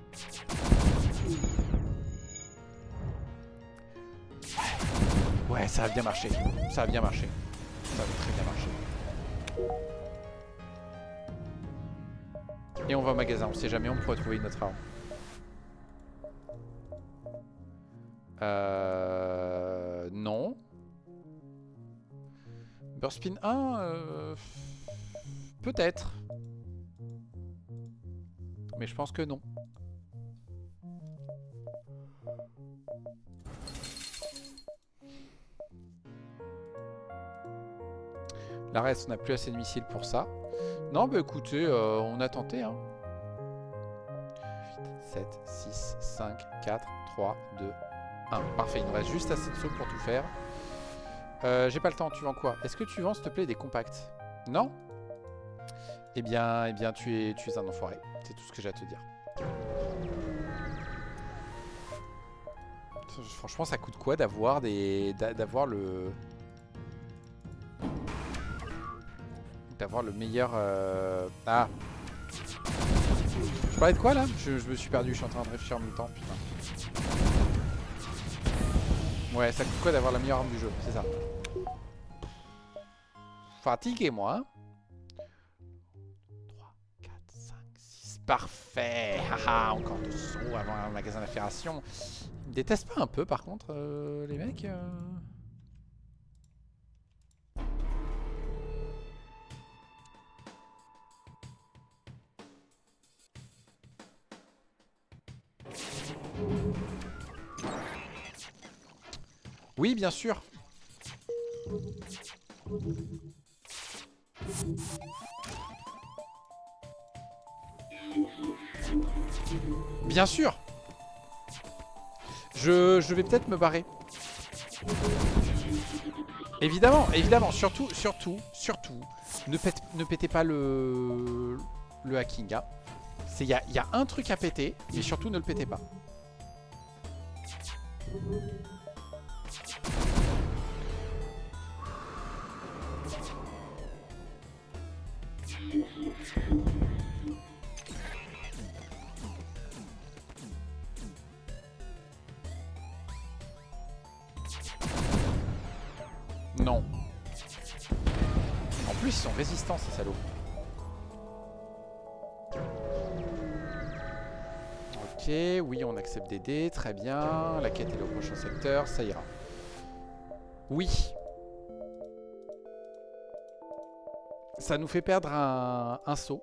Ouais, ça a bien marché. Ça a bien marché. Ça a très bien marché. Et on va au magasin. On sait jamais, on pourrait trouver une autre arme. Non. Burstpin 1, peut-être. Mais je pense que non. La reste, on n'a plus assez de missiles pour ça. Non, bah écoutez, on a tenté. Hein. 8, 7, 6, 5, 4, 3, 2, 1. Parfait, il nous reste juste assez de sauts pour tout faire. J'ai pas le temps, tu vends quoi? Est-ce que tu vends, s'il te plaît, des compacts? Non? Eh bien, tu es un enfoiré. C'est tout ce que j'ai à te dire. Franchement, ça coûte quoi d'avoir d'avoir le meilleur... Ah. Je parlais de quoi, là? Je me suis perdu, je suis en train de réfléchir en même temps, putain. Ouais, ça coûte quoi d'avoir la meilleure arme du jeu? C'est ça. Fatigué, moi, hein. 3, 4, 5, 6... Parfait. Haha, encore 2 sauts avant un magasin d'affairation. Ils me détestent pas un peu, par contre, les mecs Oui, bien sûr. Bien sûr. Je vais peut-être me barrer. Évidemment, évidemment. Surtout, ne pétez pas le hacking. Hein. Il y a un truc à péter, mais surtout ne le pétez pas. Non. En plus, ils sont résistants, ces salauds. Ok, oui, on accepte d'aider, très bien. La quête est au prochain secteur, ça ira. Oui. Ça nous fait perdre un saut.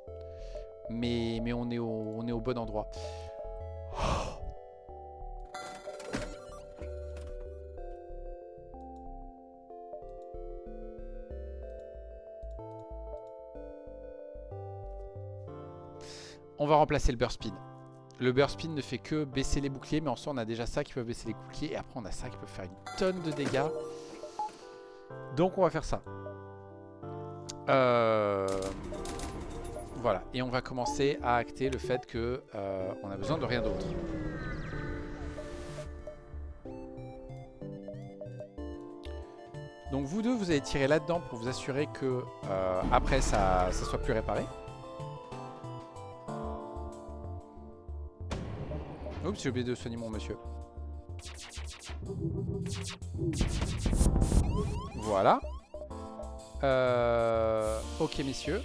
Mais on est au bon endroit. On va remplacer le burst spin. Le burst spin ne fait que baisser les boucliers, mais en soi on a déjà ça qui peut baisser les boucliers. Et après on a ça qui peut faire une tonne de dégâts. Donc on va faire ça. Voilà. Et on va commencer à acter le fait que on a besoin de rien d'autre. Donc vous deux, vous allez tirer là-dedans pour vous assurer que après ça soit plus réparé. Oups, j'ai oublié de soigner mon monsieur. Voilà. Ok messieurs.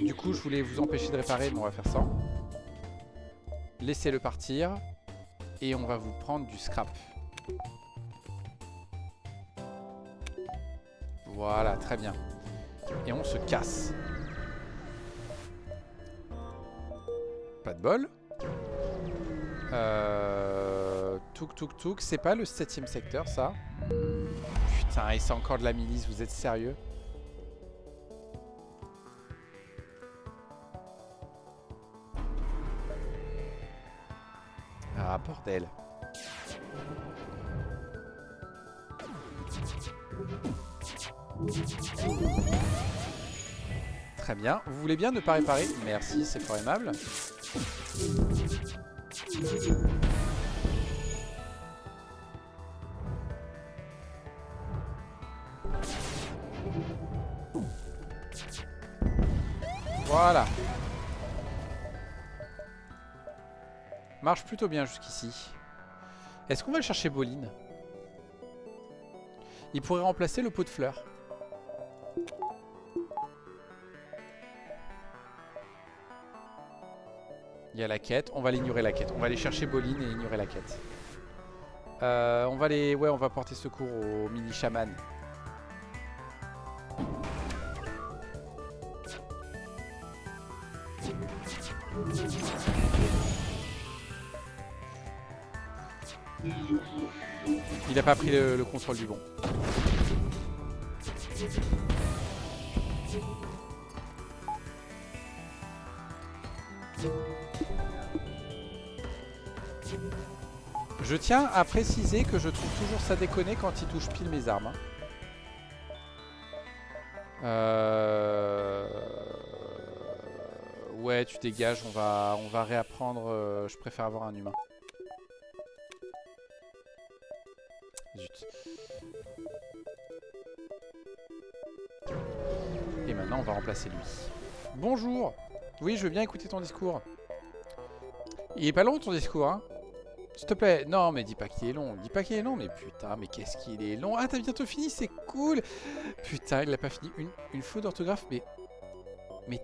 Du coup je voulais vous empêcher de réparer, mais on va faire ça. Laissez-le partir. Et on va vous prendre du scrap. Voilà, très bien. Et on se casse. Pas de bol. Touk touk touk. C'est pas le 7ème secteur ça. Putain, et c'est encore de la milice, vous êtes sérieux? Ah bordel. Très bien. Vous voulez bien ne pas réparer? Merci, c'est fort aimable. Voilà. Marche plutôt bien jusqu'ici. Est-ce qu'on va le chercher Boline? Il pourrait remplacer le pot de fleurs. Il y a la quête. On va l'ignorer la quête. On va aller chercher Boline et ignorer la quête. On va aller... Ouais, on va porter secours au mini chaman. Il n'a pas pris le contrôle du bon. Je tiens à préciser que je trouve toujours ça déconné quand il touche pile mes armes. Ouais, tu dégages, on va réapprendre. Je préfère avoir un humain. Zut. Et maintenant, on va remplacer lui. Bonjour. Oui, je veux bien écouter ton discours. Il est pas long ton discours, hein? S'il te plaît. Non, mais dis pas qu'il est long. Dis pas qu'il est long, mais putain, mais qu'est-ce qu'il est long. Ah, t'as bientôt fini, c'est cool. Putain, il a pas fini. Une faute d'orthographe, mais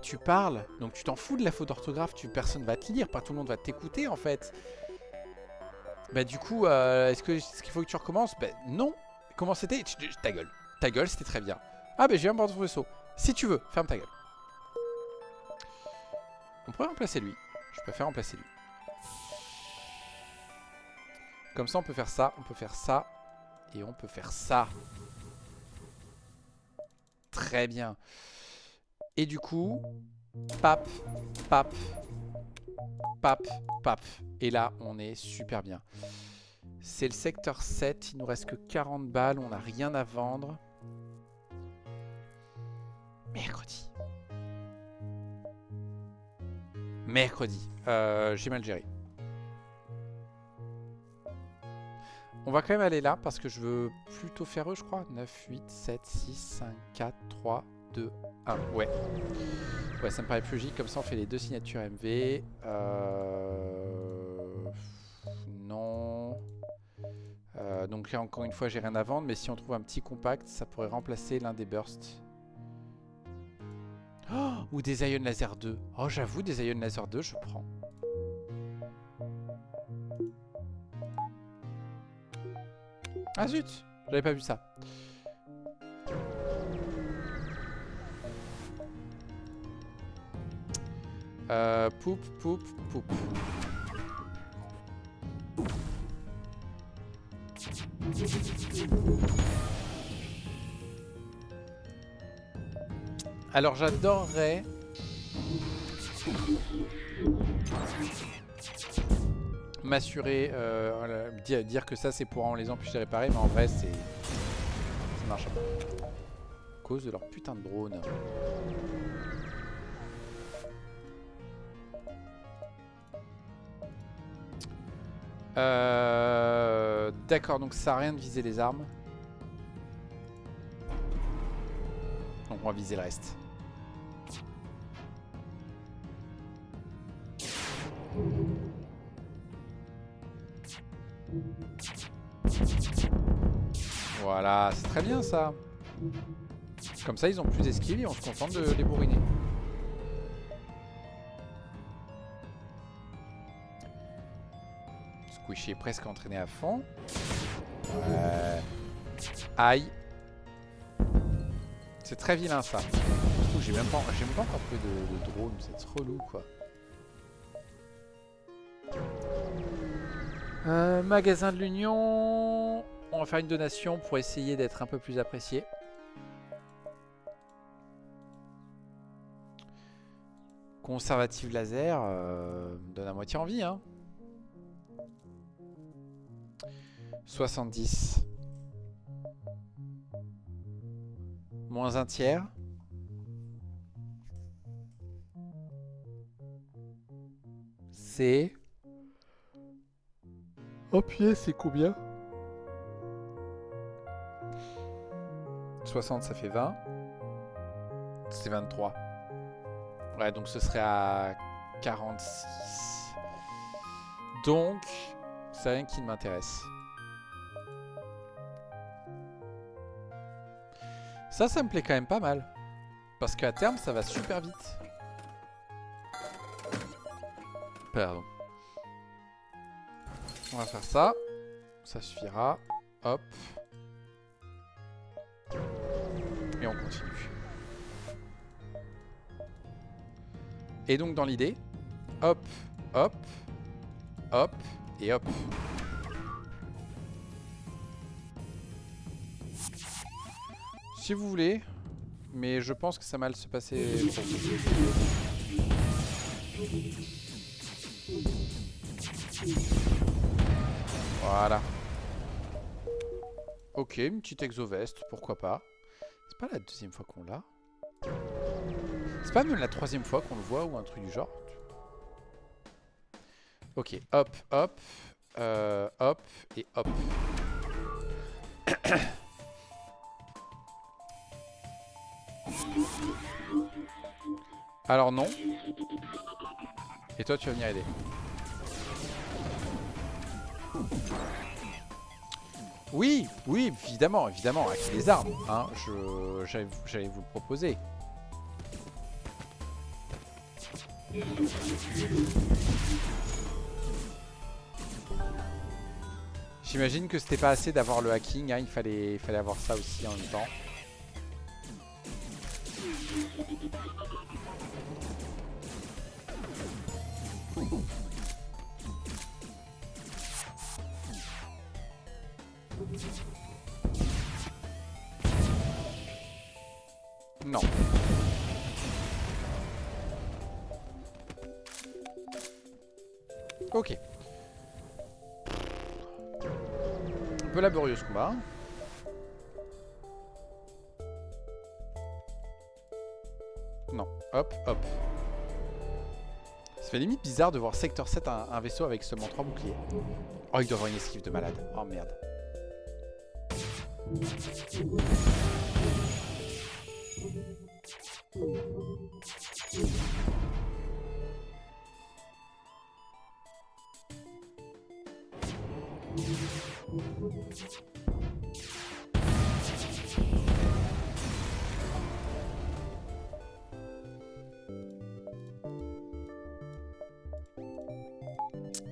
tu parles. Donc tu t'en fous de la faute d'orthographe. Personne va te lire, pas tout le monde va t'écouter en fait. Bah du coup, est-ce qu'il faut que tu recommences? Bah non. Comment c'était? Ta gueule. Ta gueule, c'était très bien. Ah bah j'ai un bord de vaisseau. Si tu veux, ferme ta gueule. On pourrait remplacer lui. Je préfère remplacer lui. Comme ça, on peut faire ça, on peut faire ça. Et on peut faire ça. Très bien. Et du coup, pap, pap, pap, pap. Et là, on est super bien. C'est le secteur 7. Il nous reste que 40 balles. On n'a rien à vendre. Mercredi. Mercredi. J'ai mal géré. On va quand même aller là parce que je veux plutôt faire eux, je crois. 9, 8, 7, 6, 5, 4, 3, 2, 1. Ouais. Ouais, ça me paraît plus logique. Comme ça, on fait les 2 signatures MV. Non. Donc là, encore une fois, j'ai rien à vendre. Mais si on trouve un petit compact, ça pourrait remplacer l'un des bursts. Oh, ou des Ion Laser 2. Oh, j'avoue, des Ion Laser 2, je prends. Ah zut, j'avais pas vu ça. Poup, poup, poup. Alors j'adorerais... m'assurer, dire que ça c'est pour en les empêcher de réparer, mais en vrai c'est... ça marche pas. À cause de leur putain de drone. D'accord, donc ça sert à rien de viser les armes. Donc on va viser le reste. Voilà, c'est très bien ça. Comme ça ils ont plus d'esquive et on se contente de les bourriner. Squishy est presque entraîné à fond. Ouais. Aïe. C'est très vilain ça. Surtout que j'ai même pas encore trouvé de drone, c'est relou quoi. Magasin de l'Union. On va faire une donation pour essayer d'être un peu plus apprécié. Conservative laser me donne à moitié envie hein. 70. Moins un tiers. C'est... oh pied, c'est combien? 60, ça fait 20. C'est 23. Ouais, donc ce serait à 46. Donc, c'est rien qui ne m'intéresse. Ça me plaît quand même pas mal. Parce qu'à terme, ça va super vite. Pardon. On va faire ça. Ça suffira. Hop. Et on continue. Et donc dans l'idée, hop, hop, hop et hop. Si vous voulez, mais je pense que ça va mal se passer. Voilà. Ok, une petite exo-veste, pourquoi pas. C'est pas la deuxième fois qu'on l'a. C'est pas même la troisième fois qu'on le voit ou un truc du genre. Ok, hop, hop, hop et hop. Alors non. Et toi tu vas venir aider. Oui, oui, évidemment, évidemment, avec les armes. Hein, j'allais vous le proposer. J'imagine que c'était pas assez d'avoir le hacking, hein, il fallait avoir ça aussi en même temps. Ok. Un peu laborieux ce combat. Non, hop, hop. Ça fait limite bizarre de voir Secteur 7 un vaisseau avec seulement 3 boucliers. Oh, il doit avoir une esquive de malade. Oh merde.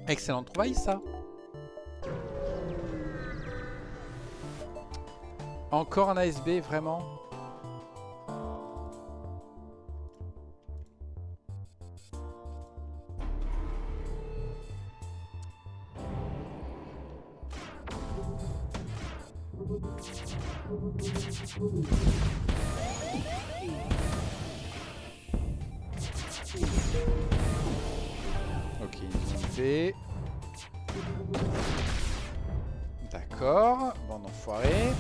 Excellente trouvaille ça. Encore un ASB, vraiment. Ok, il fait. D'accord, bon enfoiré.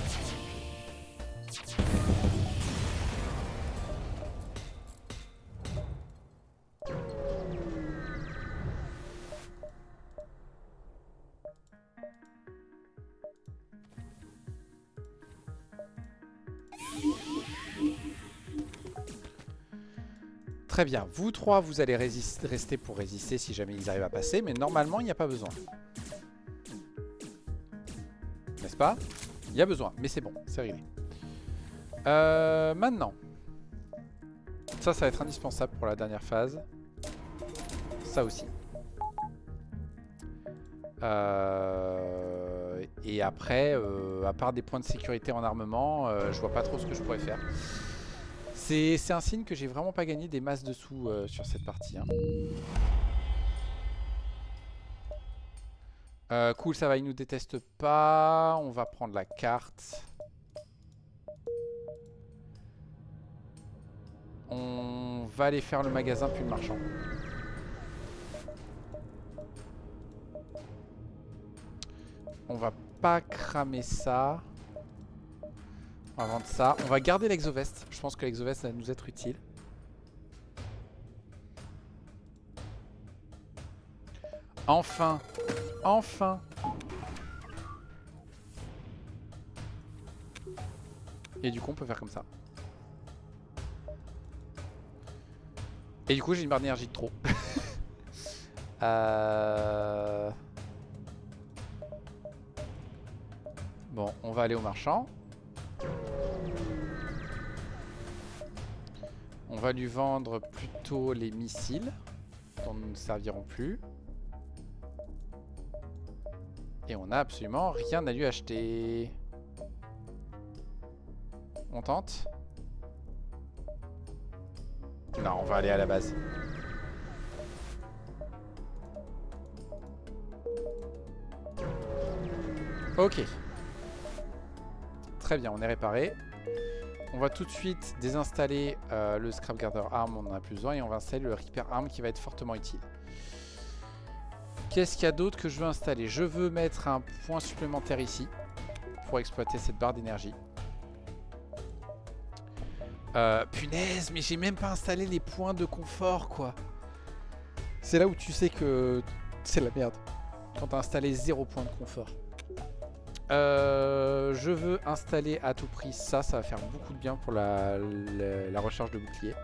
Très bien, vous trois, vous allez rester pour résister si jamais ils arrivent à passer, mais normalement, il n'y a pas besoin. N'est-ce pas? Il y a besoin, mais c'est bon, c'est réglé. Maintenant, ça va être indispensable pour la dernière phase. Ça aussi. Et après, à part des points de sécurité en armement, je vois pas trop ce que je pourrais faire. C'est un signe que j'ai vraiment pas gagné des masses de sous sur cette partie. Hein. Cool, ça va, il nous déteste pas. On va prendre la carte. On va aller faire le magasin puis le marchand. On va pas cramer ça. On va vendre ça. On va garder l'exoveste. Je pense que l'exoveste va nous être utile. Enfin. Enfin. Et du coup, on peut faire comme ça. Et du coup, j'ai une barre d'énergie de trop. Bon, on va aller au marchand. On va lui vendre plutôt les missiles, dont nous ne servirons plus. Et on n'a absolument rien à lui acheter. On tente? Non, on va aller à la base. Ok. Très bien, on est réparé. On va tout de suite désinstaller le Scrap Gather Arm, on en a plus besoin, et on va installer le Repair Arm qui va être fortement utile. Qu'est-ce qu'il y a d'autre que je veux installer? Je veux mettre un point supplémentaire ici pour exploiter cette barre d'énergie. Punaise, mais j'ai même pas installé les points de confort, quoi. C'est là où tu sais que c'est la merde. Quand t'as installé 0 point de confort. Je veux installer à tout prix ça va faire beaucoup de bien pour la recharge de bouclier.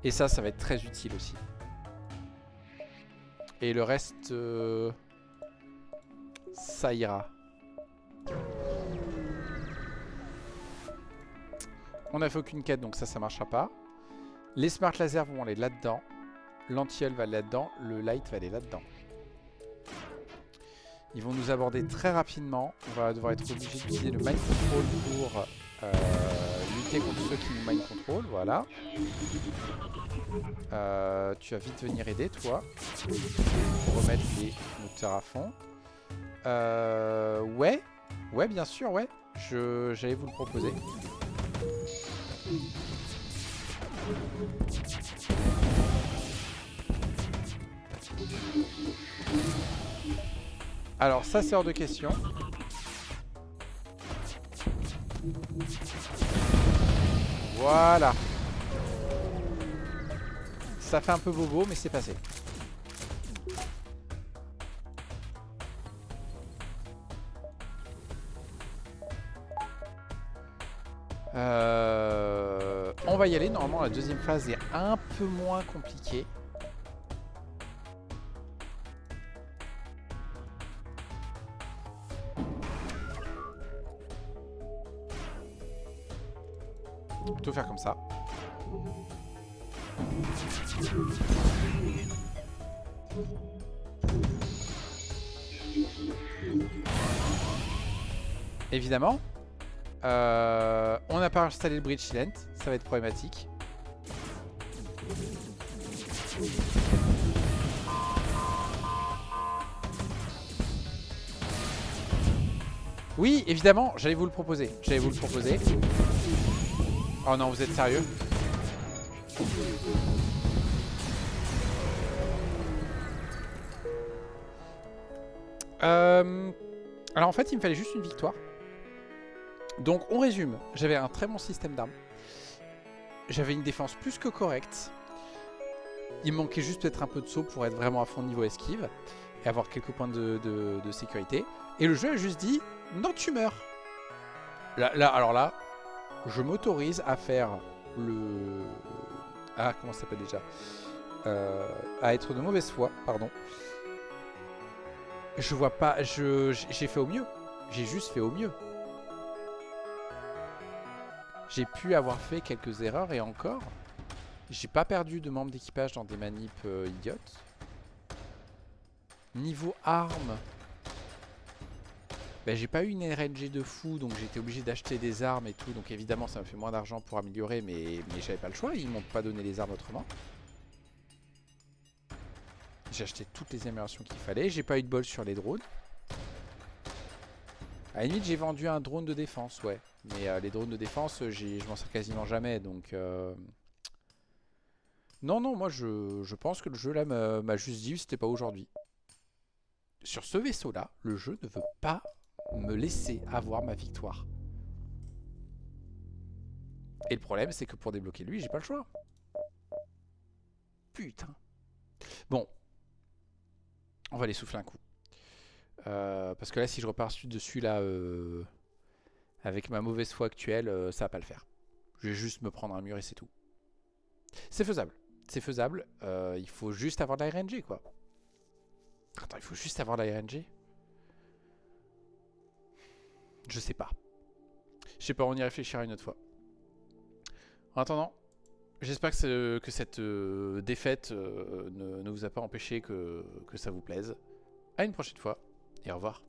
Et ça va être très utile aussi. Et le reste, ça ira. On n'a fait aucune quête, donc ça marchera pas. Les smart lasers vont aller là-dedans. L'anti-hull va aller là-dedans. Le light va aller là-dedans. Ils vont nous aborder très rapidement. On va devoir être obligé d'utiliser le mind control pour lutter contre ceux qui nous mind control. Voilà. Tu vas vite venir aider, toi. Pour remettre les moteurs à fond. Ouais. Ouais, bien sûr, ouais. J'allais vous le proposer. Alors ça c'est hors de question. Voilà. Ça fait un peu bobo mais c'est passé. On va y aller. Normalement la deuxième phase est un peu moins compliquée. On peut faire comme ça. Évidemment, on n'a pas installé le bridge lent, ça va être problématique. Oui, évidemment, j'allais vous le proposer. Oh non, vous êtes sérieux? Alors en fait, il me fallait juste une victoire. Donc on résume. J'avais un très bon système d'armes. J'avais une défense plus que correcte. Il me manquait juste peut-être un peu de saut pour être vraiment à fond niveau esquive. Et avoir quelques points de sécurité. Et le jeu a juste dit, non tu meurs. Alors là, je m'autorise à faire le... Ah, comment ça s'appelle déjà à être de mauvaise foi, pardon. Je vois pas... J'ai fait au mieux. J'ai juste fait au mieux. J'ai pu avoir fait quelques erreurs et encore, j'ai pas perdu de membres d'équipage dans des manips idiotes. Niveau armes, ben, j'ai pas eu une RNG de fou, donc j'étais obligé d'acheter des armes et tout. Donc évidemment, ça me fait moins d'argent pour améliorer, mais j'avais pas le choix. Ils m'ont pas donné les armes autrement. J'ai acheté toutes les améliorations qu'il fallait. J'ai pas eu de bol sur les drones. À la limite, j'ai vendu un drone de défense, ouais. Mais les drones de défense, je m'en sers quasiment jamais, donc... Non, non, moi je pense que le jeu là m'a juste dit c'était pas aujourd'hui. Sur ce vaisseau-là, le jeu ne veut pas me laisser avoir ma victoire. Et le problème, c'est que pour débloquer lui, j'ai pas le choix. Putain. Bon. On va aller souffler un coup. Parce que là, si je repars dessus là, avec ma mauvaise foi actuelle, ça va pas le faire. Je vais juste me prendre un mur et c'est tout. C'est faisable. C'est faisable. Il faut juste avoir de la RNG, quoi. Attends, il faut juste avoir de la RNG. Je sais pas. Je sais pas, on y réfléchira une autre fois. En attendant, j'espère que cette défaite ne vous a pas empêché que ça vous plaise. À une prochaine fois et au revoir.